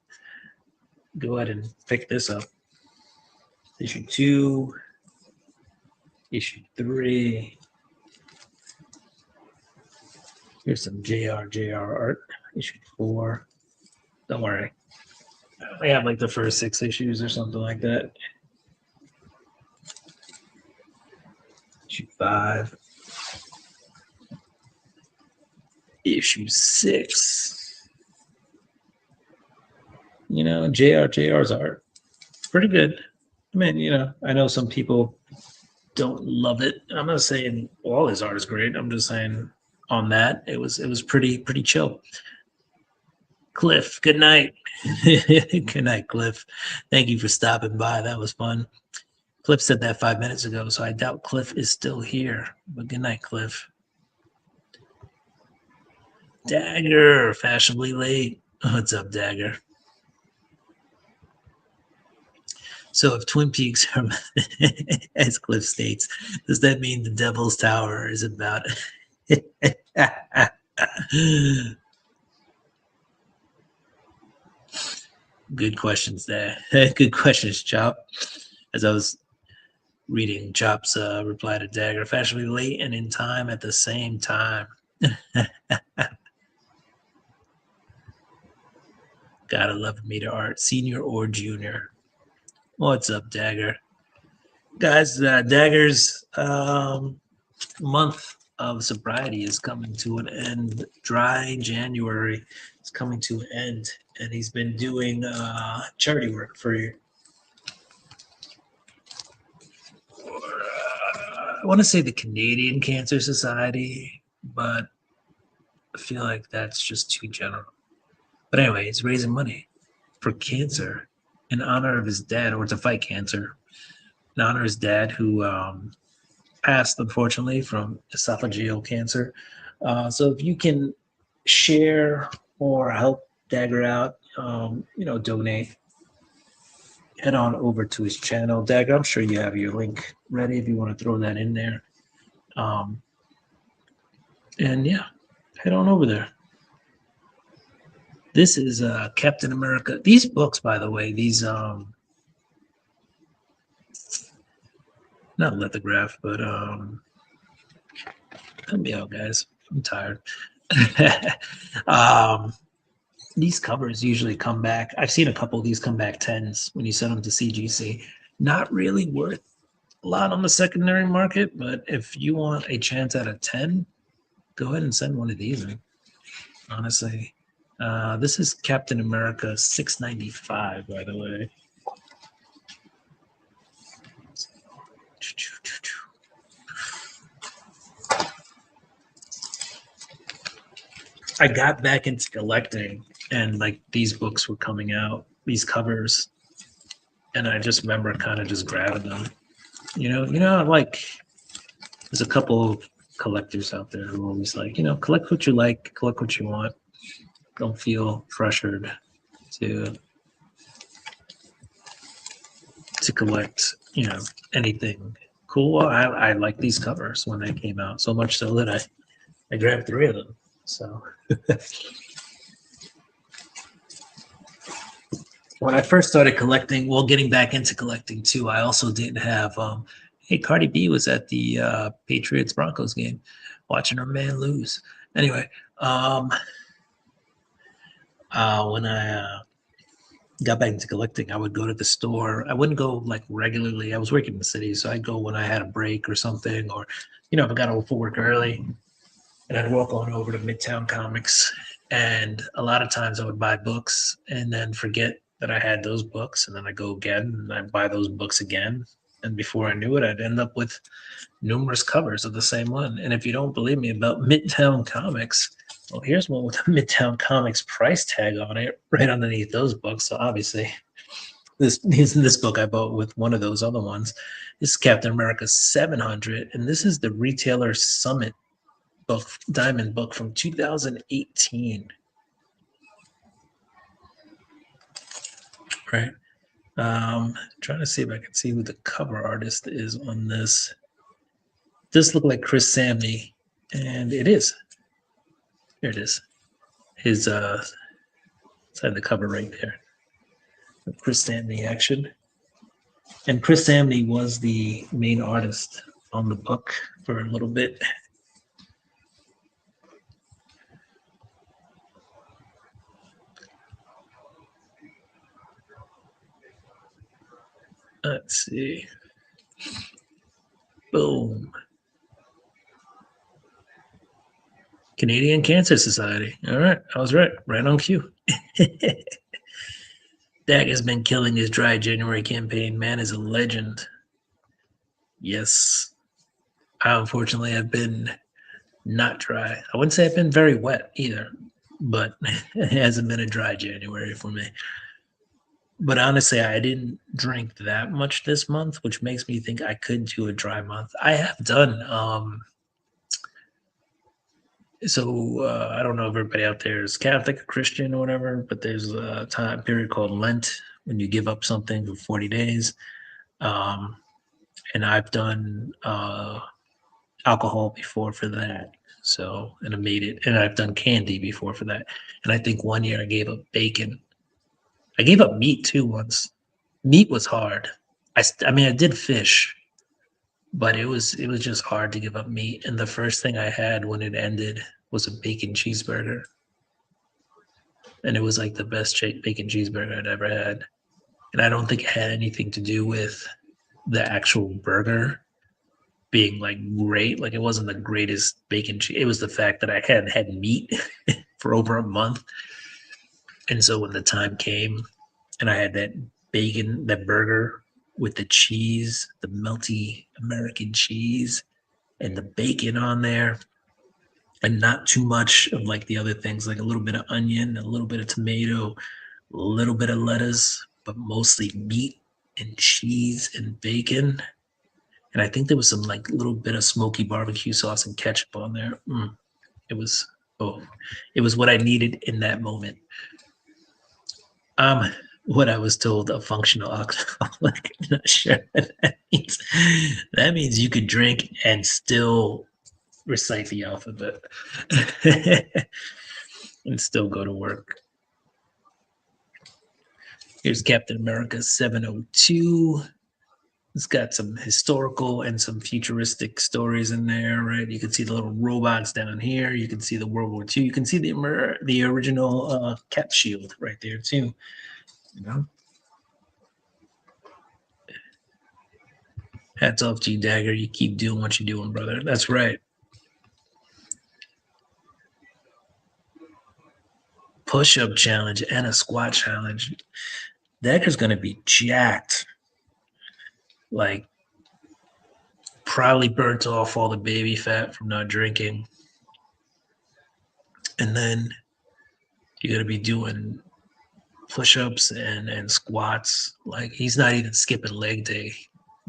go ahead and pick this up. Issue 2, issue 3. Here's some JR art. Issue 4. Don't worry. I have like the first 6 issues or something like that. Issue 5. Issue 6. You know, JR's art. Pretty good. I mean, you know, I know some people don't love it. I'm not saying all his art is great. I'm just saying on that, it was pretty chill. Cliff, good night. Good night, Cliff. Thank you for stopping by. That was fun. Cliff said that 5 minutes ago, so I doubt Cliff is still here. But good night, Cliff. Dagger, fashionably late. What's up, Dagger? So if Twin Peaks are, as Cliff states, does that mean the Devil's Tower is about Good questions there. Good questions, Chop. As I was reading Chop's reply to Dagger, fashionably late and in time at the same time. Gotta love meter art, senior or junior. What's up, Dagger? Guys, Dagger's month of sobriety is coming to an end. Dry January is coming to an end, and he's been doing charity work for I want to say the Canadian Cancer Society, but I feel like that's just too general. But anyway, he's raising money for cancer in honor of his dad, or to fight cancer, in honor of his dad who passed, unfortunately, from esophageal cancer. So if you can share or help Dagger out, donate, head on over to his channel. Dagger, I'm sure you have your link ready if you want to throw that in there. And yeah, head on over there. This is Captain America. These books, by the way, these not lithograph, but help me out, guys. I'm tired. These covers usually come back. I've seen a couple of these come back 10s when you send them to CGC. Not really worth a lot on the secondary market, but if you want a chance at a 10, go ahead and send one of these in. Honestly. This is Captain America 695, by the way. I got back into collecting, and like these books were coming out, these covers, and I just remember kind of just grabbing them. Like there's a couple of collectors out there who are always like, collect what you like, collect what you want. Don't feel pressured to collect, anything cool. I like these covers when they came out so much so that I grabbed 3 of them. So when I first started collecting, getting back into collecting too, I also didn't have Hey, Cardi B was at the Patriots Broncos game, watching her man lose. Anyway, um, when I got back into collecting, I would go to the store. I wouldn't go like regularly. I was working in the city, so I'd go when I had a break or something, or if I got off for work early, and I'd walk on over to Midtown Comics. And a lot of times I would buy books and then forget that I had those books, and then I go again and I buy those books again. And before I knew it, I'd end up with numerous covers of the same one. And if you don't believe me about Midtown Comics, well, here's one with a Midtown Comics price tag on it right underneath those books. So obviously, this book I bought with one of those other ones. This is Captain America 700, and this is the Retailer Summit book, Diamond book from 2018. Right. Trying to see if I can see who the cover artist is on this. This looked like Chris Samney, and it is. Here it is. His side the cover right there. Chris Samney action. And Chris Samney was the main artist on the book for a little bit. Let's see. Boom. Canadian Cancer Society. All right, I was right. Right on cue. Dak has been killing his dry January campaign. Man is a legend. Yes. I unfortunately have been not dry. I wouldn't say I've been very wet either, but it hasn't been a dry January for me. But honestly, I didn't drink that much this month, which makes me think I could do a dry month. I have done I don't know if everybody out there is Catholic or Christian or whatever, but there's a time period called Lent when you give up something for 40 days. And I've done alcohol before for that. So, and I made it, and I've done candy before for that. And I think one year I gave up bacon. I gave up meat too once. Meat was hard. I mean, I did fish, but it was just hard to give up meat. And the first thing I had when it ended was a bacon cheeseburger, and it was like the best bacon cheeseburger I'd ever had. And I don't think it had anything to do with the actual burger being like great. Like it wasn't the greatest bacon cheese. It was the fact that I hadn't had meat for over a month. And so when the time came and I had that bacon, that burger with the cheese, the melty American cheese and the bacon on there, and not too much of like the other things, like a little bit of onion, a little bit of tomato, a little bit of lettuce, but mostly meat and cheese and bacon. And I think there was some like little bit of smoky barbecue sauce and ketchup on there. It was it was what I needed in that moment. What I was told, a functional alcoholic. I'm not sure what that means. That means you could drink and still recite the alphabet and still go to work. Here's Captain America 702. It's got some historical and some futuristic stories in there, right? You can see the little robots down here. You can see the World War II. You can see the original Cap shield right there too. You know, hats off to you, Dagger. You keep doing what you're doing, brother. That's right. Push-up challenge and a squat challenge. Dagger's gonna be jacked. Like probably burnt off all the baby fat from not drinking. And then you're gonna be doing push-ups and squats. Like he's not even skipping leg day,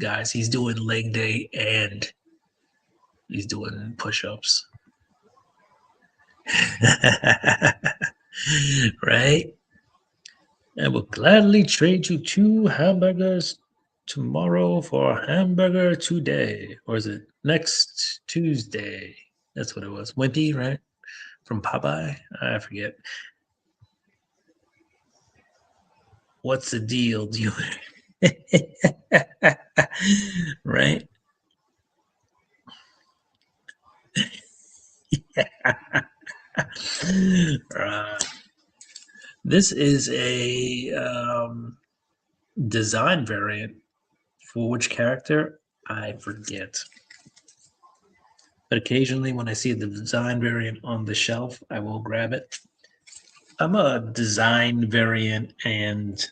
guys. He's doing leg day and he's doing push-ups. Right? I will gladly trade you 2 hamburgers tomorrow for a hamburger today. Or is it next Tuesday? That's what it was. Wimpy, right? From Popeye? I forget. What's the deal? Do you right? This is a design variant for which character I forget. But occasionally, when I see the design variant on the shelf, I will grab it. I'm a design variant and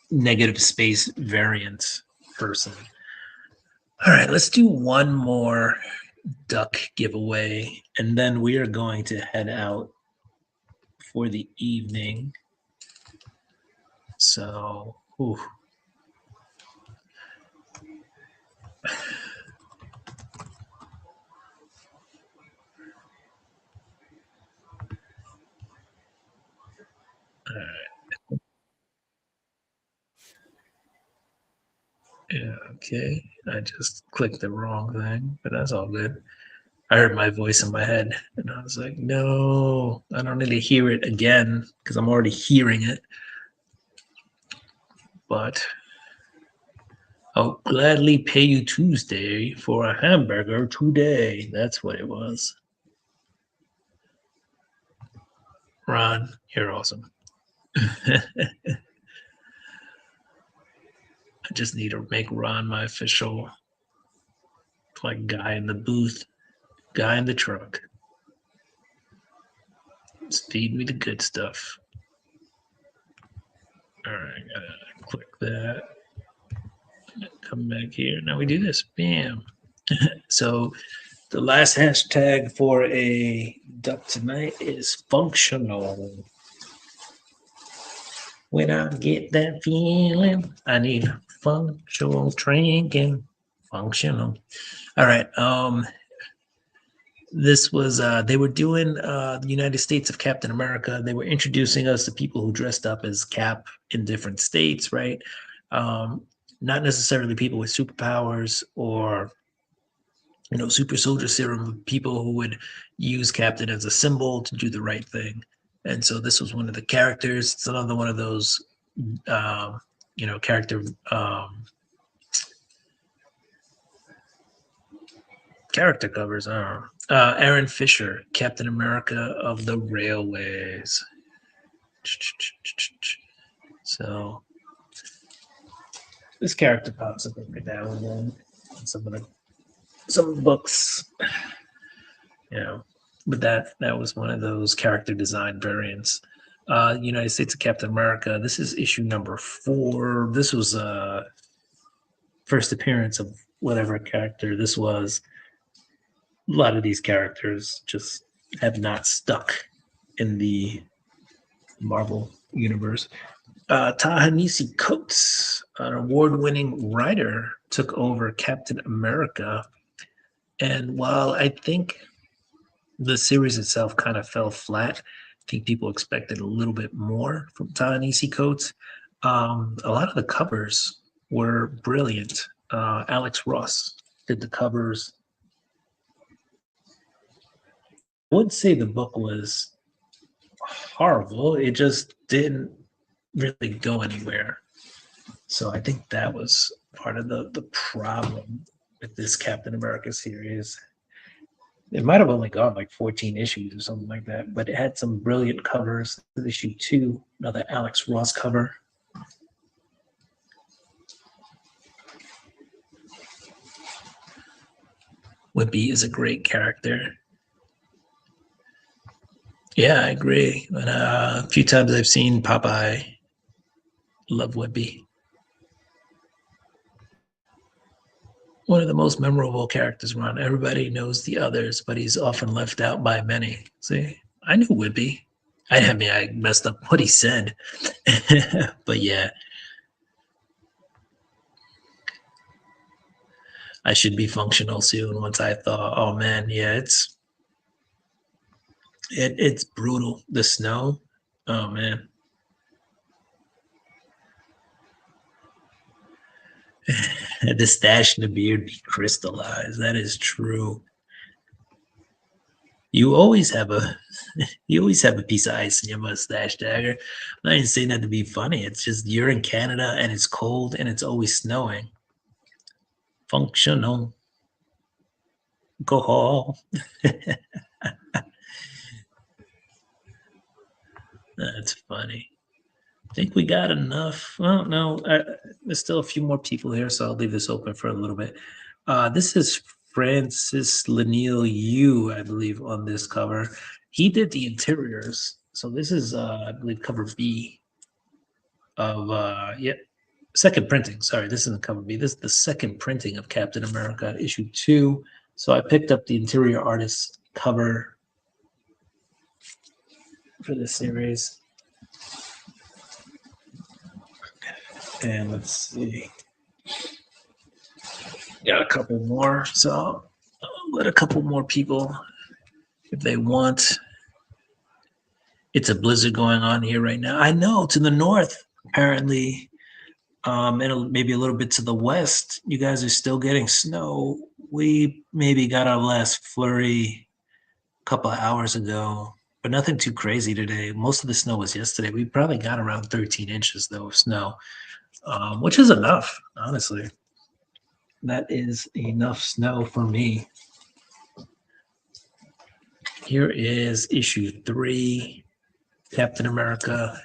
negative space variant person. All right, let's do one more duck giveaway, and then we are going to head out for the evening. So, ooh. All right. Yeah, okay. I just clicked the wrong thing, but that's all good. I heard my voice in my head, and I was like, no, I don't need to hear it again because I'm already hearing it. But I'll gladly pay you Tuesday for a hamburger today. That's what it was. Ron, you're awesome. I just need to make Ron my official like guy in the booth, guy in the truck. Just feed me the good stuff. All right, gotta click that. Come back here. Now we do this. Bam. So the last hashtag for a duck tonight is functional. When I get that feeling, I need functional drinking. Functional. All right. This was they were doing the United States of Captain America. They were introducing us to people who dressed up as Cap in different states, right? Not necessarily people with superpowers or super soldier serum, people who would use Captain as a symbol to do the right thing. And so this was one of the characters. It's another one of those, character character covers. I don't know. Aaron Fisher, Captain America of the Railways. So this character pops up every now and then. Some books, but that was one of those character design variants. United States of Captain America. This is issue number 4. This was first appearance of whatever character this was. A lot of these characters just have not stuck in the Marvel universe. Ta-Nehisi Coates, an award-winning writer, took over Captain America. And while I think the series itself kind of fell flat, I think people expected a little bit more from Ta-Nehisi Coates. A lot of the covers were brilliant. Alex Ross did the covers. I would say the book was horrible. It just didn't really go anywhere. So I think that was part of the problem with this Captain America series. It might have only gone like 14 issues or something like that, but it had some brilliant covers. Issue 2, another Alex Ross cover. Wimpy is a great character. Yeah, I agree. And, a few times I've seen Popeye. Love Wimpy. One of the most memorable characters around. Everybody knows the others, but he's often left out by many. See, I knew Wimpy. I messed up what he said. But yeah. I should be functional soon once I thought, oh man, yeah, it's brutal. The snow. Oh man. The stash and the beard be crystallized. That is true. You always have a you always have a piece of ice in your mustache, Dagger. I'm not even saying that to be funny. It's just you're in Canada and it's cold and it's always snowing. Functional. Alcohol. That's funny. I think we got enough. Well, no, there's still a few more people here, so I'll leave this open for a little bit. This is Francis Lanil Yu, I believe, on this cover. He did the interiors. So this is, I believe, cover B of, yeah, second printing. Sorry, this isn't cover B. This is the second printing of Captain America issue 2. So I picked up the interior artist cover for this series. And let's see. Got a couple more, so I'll let a couple more people if they want. It's a blizzard going on here right now. I know, to the north, apparently, and maybe a little bit to the west, you guys are still getting snow. We maybe got our last flurry a couple of hours ago, but nothing too crazy today. Most of the snow was yesterday. We probably got around 13 inches, though, of snow, which is enough, honestly. That is enough snow for me. Here is issue 3, Captain America,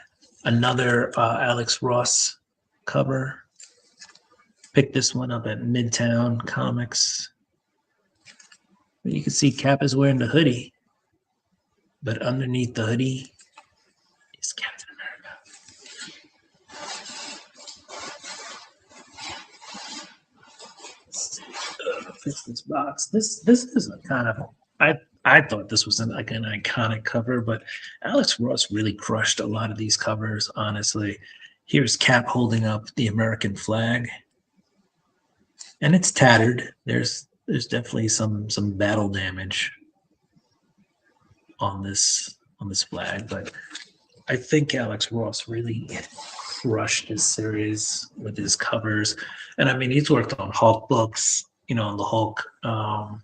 another Alex Ross cover. Picked this one up at Midtown Comics. You can see Cap is wearing the hoodie, but underneath the hoodie is Captain America. Fix this box. This is a kind of, I thought this was like an iconic cover, but Alex Ross really crushed a lot of these covers, honestly. Here's Cap holding up the American flag, and it's tattered. There's definitely some battle damage on this flag, but I think Alex Ross really crushed his series with his covers. And I mean, he's worked on Hulk books, on the Hulk. I'm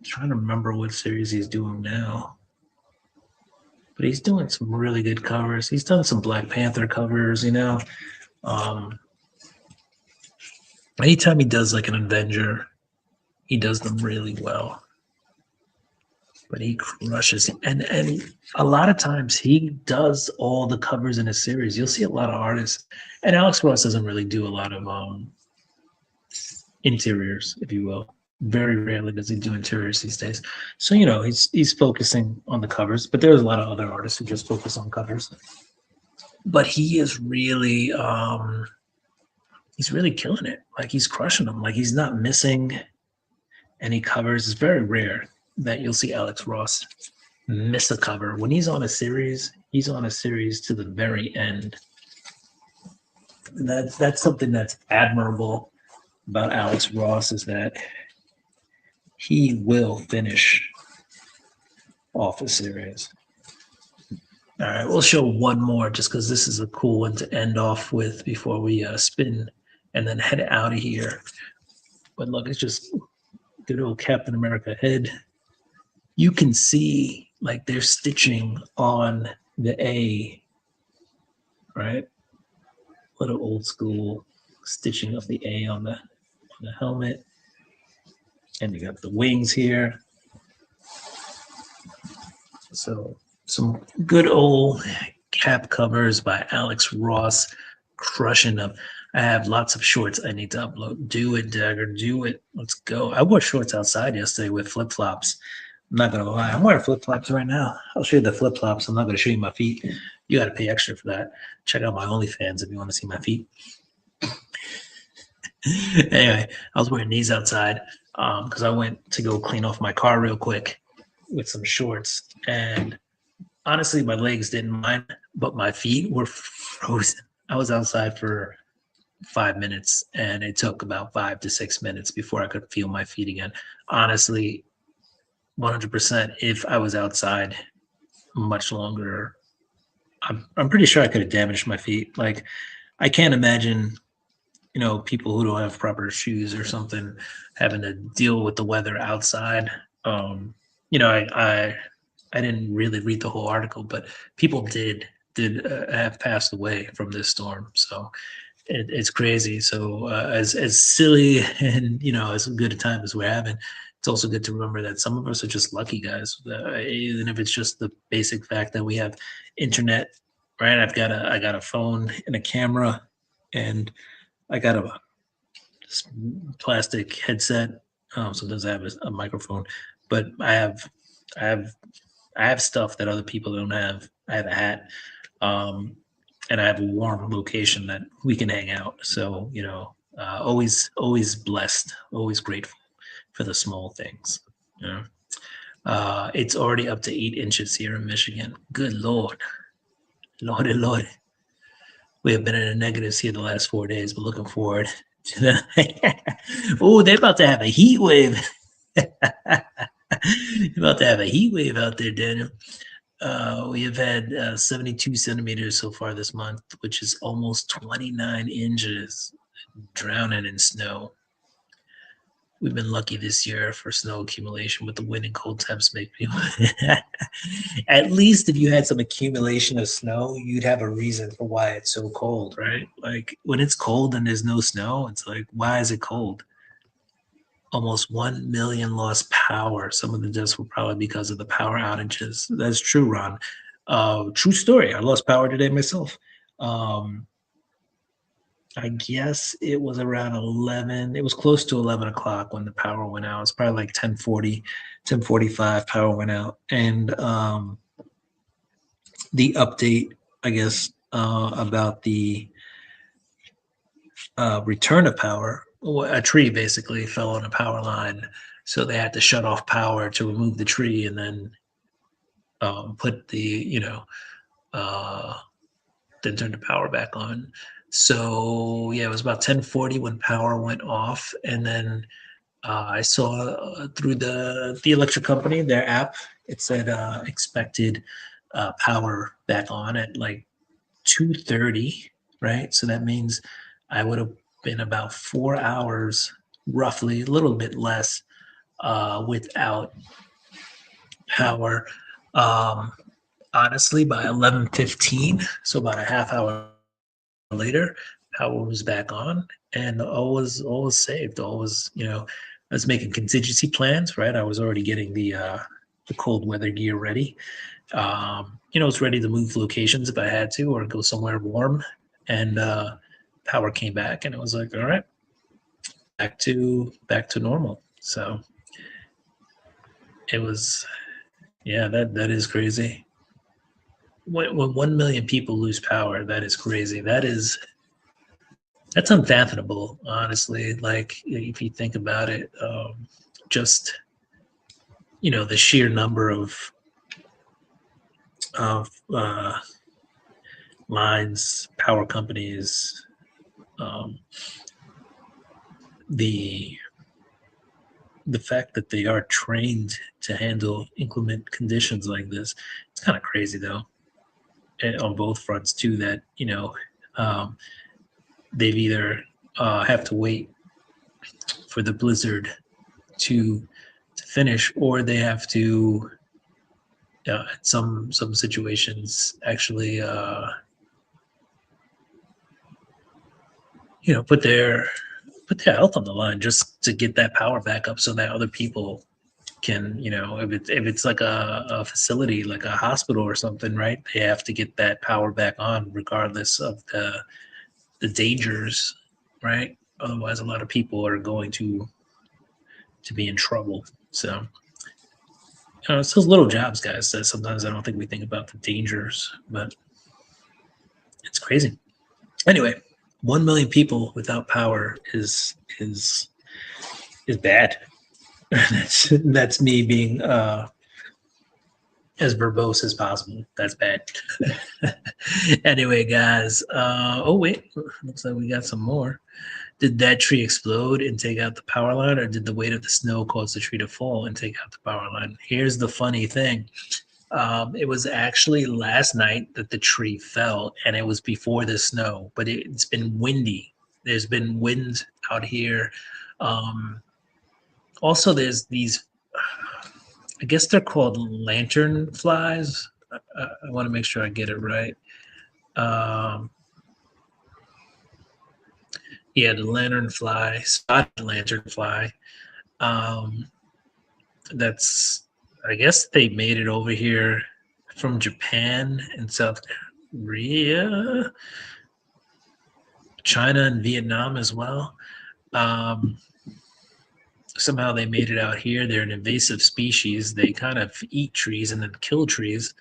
trying to remember what series he's doing now, but he's doing some really good covers. He's done some Black Panther covers, anytime he does like an Avenger, he does them really well. But he crushes, and a lot of times he does all the covers in a series. You'll see a lot of artists, and Alex Ross doesn't really do a lot of interiors, if you will. Very rarely does he do interiors these days. So he's focusing on the covers, but there's a lot of other artists who just focus on covers. But he is really he's really killing it. Like, he's crushing them. Like, he's not missing any covers. It's very rare that you'll see Alex Ross miss a cover. When he's on a series, he's on a series to the very end. And that's something that's admirable about Alex Ross, is that he will finish off a series. All right, we'll show one more just because this is a cool one to end off with before we spin and then head out of here. But look, it's just good old Captain America head. You can see like they're stitching on the A, right? Little old school stitching of the A on the helmet. And you got the wings here. So some good old Cap covers by Alex Ross, crushing them. I have lots of shorts I need to upload. Do it, Dagger, do it. Let's go. I wore shorts outside yesterday with flip-flops. I'm not going to lie. I'm wearing flip-flops right now. I'll show you the flip-flops. I'm not going to show you my feet. You got to pay extra for that. Check out my OnlyFans if you want to see my feet. Anyway, I was wearing these outside because I went to go clean off my car real quick with some shorts. And honestly, my legs didn't mind, but my feet were frozen. I was outside for 5 minutes, and it took about 5 to 6 minutes before I could feel my feet again. Honestly, 100%, if I was outside much longer, I'm pretty sure I could have damaged my feet. Like, I can't imagine, people who don't have proper shoes or something having to deal with the weather outside. I didn't really read the whole article, but people did have passed away from this storm. So it's crazy. So as silly and as good a time as we're having, it's it's also good to remember that some of us are just lucky guys, even if it's just the basic fact that we have internet, right? I got a phone and a camera, and I got a plastic headset. Sometimes I have a microphone, but I have I have stuff that other people don't have. I have a hat, um, and I have a warm location that we can hang out. So always blessed, always grateful for the small things. You know, it's already up to 8 inches here in Michigan. Good Lord, Lordy, Lord. We have been in the negatives here the last 4 days, but looking forward to that. Oh, they're about to have a heat wave. About to have a heat wave out there, Daniel. We have had 72 centimeters so far this month, which is almost 29 inches, drowning in snow. We've been lucky this year for snow accumulation, but the wind and cold temps make people. At least if you had some accumulation of snow, you'd have a reason for why it's so cold, right? Like when it's cold and there's no snow, it's like, why is it cold? Almost 1 million lost power. Some of the deaths were probably because of the power outages. That's true, Ron. True story. I lost power today myself. I guess it was around 11. It was close to 11 o'clock when the power went out. It's probably like 10:40, 10:45 power went out. And the update, I guess, about the return of power, a tree basically fell on a power line. So they had to shut off power to remove the tree and then put then turn the power back on. So yeah, it was about 10:40 when power went off, and then I saw through the electric company their app. It said expected power back on at like 2:30, right? So that means I would have been about 4 hours, roughly, a little bit less, without power. Um, Honestly, by 11:15, so about a half hour later, power was back on, and all was saved. All was, I was making contingency plans, right? I was already getting the cold weather gear ready. I was ready to move locations if I had to, or go somewhere warm. And power came back, and it was like, all right, back to normal. So it was, yeah, that is crazy. When 1 million people lose power, that is crazy. That's unfathomable, honestly. Like if you think about it, just the sheer number of lines, power companies, um, the fact that they are trained to handle inclement conditions like this. It's kind of crazy though, and on both fronts too. That um, they've either have to wait for the blizzard to finish, or they have to some situations actually put their health on the line just to get that power back up so that other people can, if it's like a facility like a hospital or something, right, they have to get that power back on regardless of the dangers, right? Otherwise a lot of people are going to be in trouble. So it's those little jobs, guys, that sometimes I don't think we think about the dangers, but it's crazy. Anyway, 1 million people without power is bad. that's me being as verbose as possible. That's bad. Anyway, guys. Oh wait, looks like we got some more. Did that tree explode and take out the power line, or did the weight of the snow cause the tree to fall and take out the power line? Here's the funny thing. It was actually last night that the tree fell, and it was before the snow, but it's been windy. There's been wind out here. Also, there's these, I guess they're called lantern flies. I want to make sure I get it right. Yeah, the lantern fly, spotted lantern fly. That's, I guess they made it over here from Japan and South Korea, China and Vietnam as well. Um, Somehow they made it out here. They're an invasive species. They kind of eat trees and then kill trees.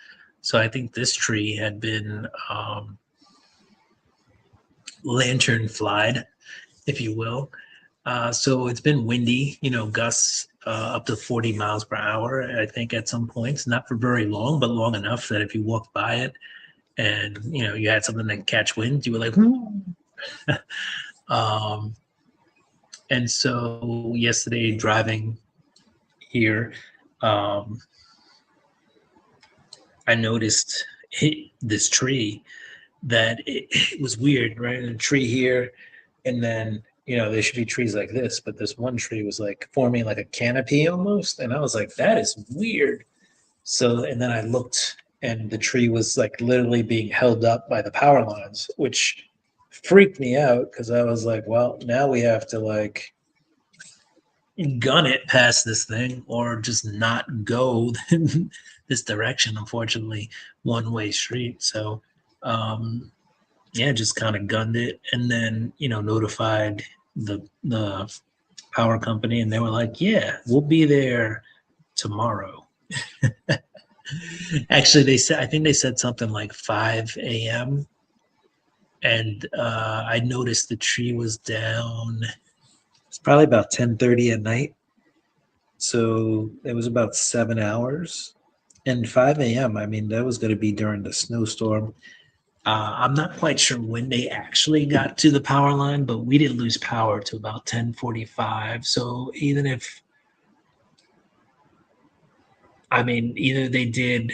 So I think this tree had been lantern flied, if you will. So it's been windy, gusts up to 40 miles per hour, I think, at some points. Not for very long, but long enough that if you walked by it and, you had something that catch wind, you were like, "Whoo." um, and so yesterday, driving here, um, I noticed this tree that it was weird, right? A tree here, and then there should be trees like this, but this one tree was like forming like a canopy almost, and I was like, that is weird. So, and then I looked, and the tree was like literally being held up by the power lines, which freaked me out because I was like, well, now we have to like gun it past this thing or just not go this direction. Unfortunately, one way street. So, um, yeah, just kind of gunned it, and then notified the power company, and they were like, "Yeah, we'll be there tomorrow." Actually, they said, I think they said something like 5 a.m., and I noticed the tree was down. It's probably about 10:30 at night, so it was about 7 hours. And 5 a.m., I mean, that was going to be during the snowstorm. I'm not quite sure when they actually got to the power line, but we didn't lose power to about 10:45. So even if, I mean, either they did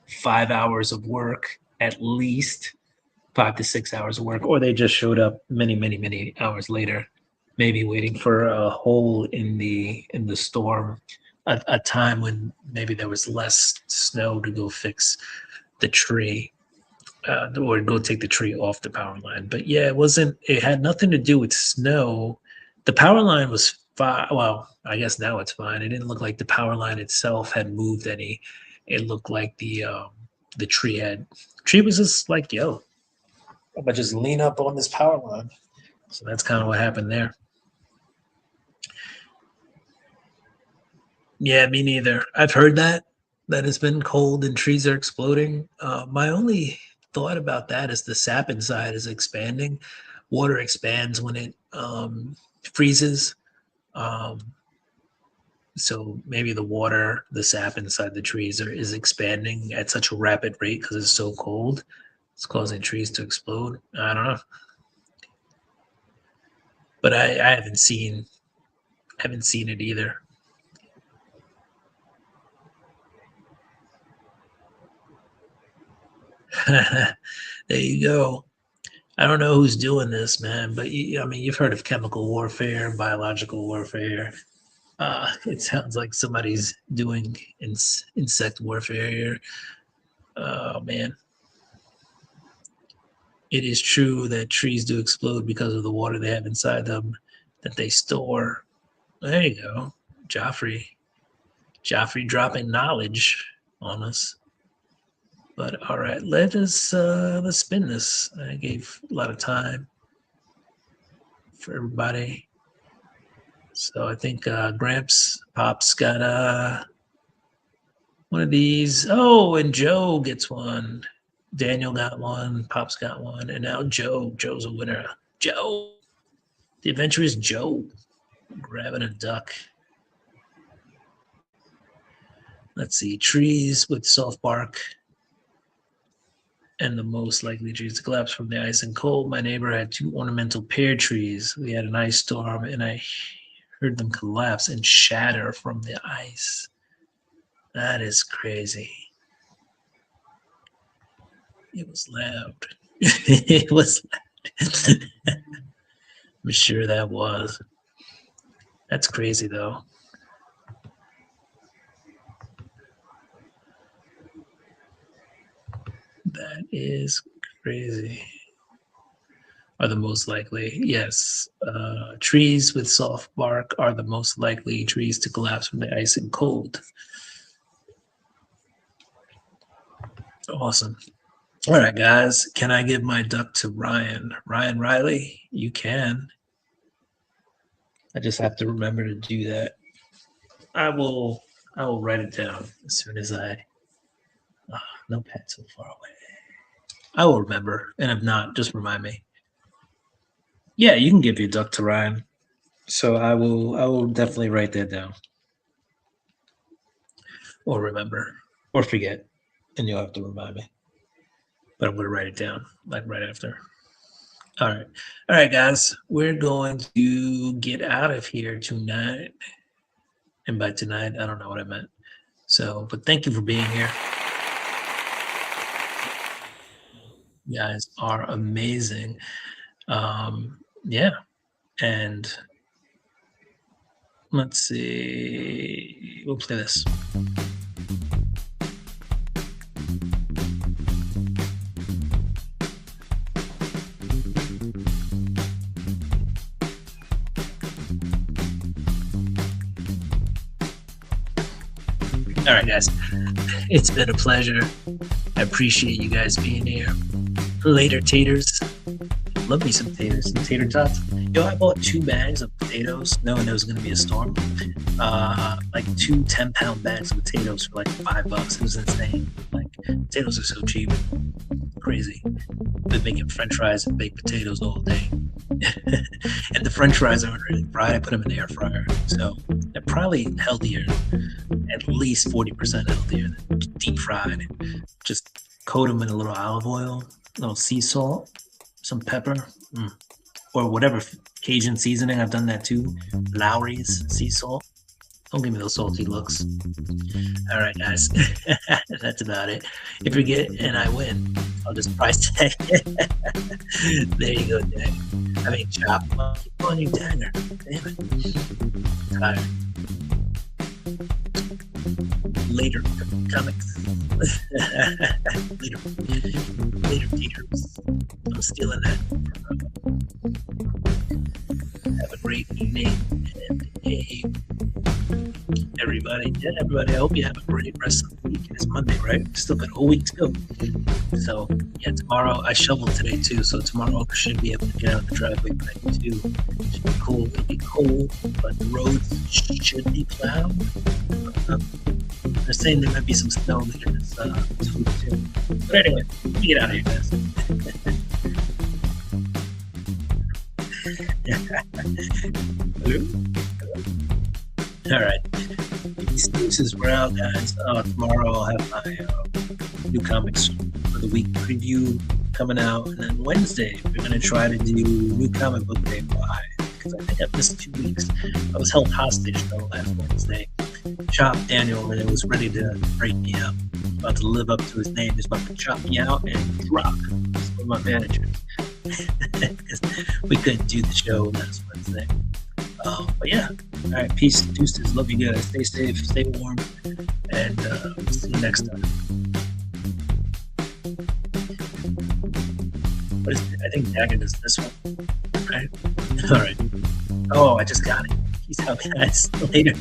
5 hours of work, at least 5 to 6 hours of work, or they just showed up many, many, many hours later, maybe waiting for a hole in the storm, a time when maybe there was less snow to go fix the tree. Or go take the tree off the power line. But yeah, it had nothing to do with snow. The power line was fine. Well, I guess now it's fine. It didn't look like the power line itself had moved any. It looked like the tree was just like, yo, I'm gonna just lean up on this power line. So that's kind of what happened there. Yeah, me neither. I've heard that it's been cold and trees are exploding. My only thought about that is the sap inside is expanding. Water expands when it freezes. Um, so maybe the sap inside the trees is expanding at such a rapid rate because it's so cold. It's causing trees to explode. I don't know, but I haven't seen it either. There you go. I don't know who's doing this, man, but I mean, you've heard of chemical warfare, biological warfare. It sounds like somebody's doing insect warfare here. Oh man, it is true that trees do explode because of the water they have inside them that they store. There you go, Joffrey. Joffrey dropping knowledge on us. But all right, let's spin this. I gave a lot of time for everybody. So I think Gramps Pop's got one of these. Oh, and Joe gets one. Daniel got one. Pop's got one, and now Joe. Joe's a winner. Joe, the adventurous Joe, grabbing a duck. Let's see. Trees with soft bark and the most likely trees to collapse from the ice and cold. My neighbor had two ornamental pear trees. We had an ice storm, and I heard them collapse and shatter from the ice. That is crazy. It was loud. It was loud. I'm sure that was. That's crazy, though. That is crazy. are the most likely. Yes. Trees with soft bark are the most likely trees to collapse from the ice and cold. Awesome. All right, guys. Can I give my duck to Ryan? Ryan Riley, you can. I just have to remember to do that. I will write it down as soon as I no pet so far away. I will remember, and if not, just remind me. Yeah, you can give your duck to Ryan. So I will definitely write that down. Or remember. Or forget. And you'll have to remind me. But I'm gonna write it down, like right after. All right. All right, guys. We're going to get out of here tonight. And by tonight, I don't know what I meant. So, but thank you for being here. You guys are amazing. Yeah. And let's see. We'll play this. All right, guys. It's been a pleasure. I appreciate you guys being here. Later, taters. Love me some taters and tater tots. Yo, I bought 2 bags of potatoes knowing there was going to be a storm. Like 2 10-pound bags of potatoes for like $5. It was insane. Like, potatoes are so cheap. Crazy. Been making french fries and baked potatoes all day. And the french fries aren't really fried. I put them in the air fryer. So they're probably healthier, at least 40% healthier than deep fried. Just coat them in a little olive oil, a little sea salt, some pepper, or whatever Cajun seasoning. I've done that too. Lowry's sea salt. Don't give me those salty looks. All right, guys. That's about it. If you get and I win, I'll just price tag. There you go, Dag. I mean, chop. Keep on, you dagger. Damn it. Tired. Later, comics. Later, teachers. I'm stealing that. Have a great evening and everybody. Yeah, everybody. I hope you have a great rest of the week. It's Monday, right? Still got a whole week to go. So yeah, tomorrow I shoveled today too. So tomorrow I should be able to get out the driveway by 2. Should be cool. It'll be cold, but the roads should be plowed. They're saying there might be some snow later this week too. But anyway, get out of here, guys. Hello? All right. Excuses were out, guys. Tomorrow I'll have my new comics for the week preview coming out, and then Wednesday we're gonna try to do new comic book day live because I think I missed 2 weeks. I was held hostage though last Wednesday. Chop Daniel, and it was ready to break me up. About to live up to his name. He's about to chop me out and drop. That's what my manager. We couldn't do the show last Wednesday. But yeah, all right, peace, deuces, love you guys, stay safe, stay warm, and we'll see you next time. What is it? I think Daggett is this one, right? All right. Oh, I just got it. Peace out, guys. Later.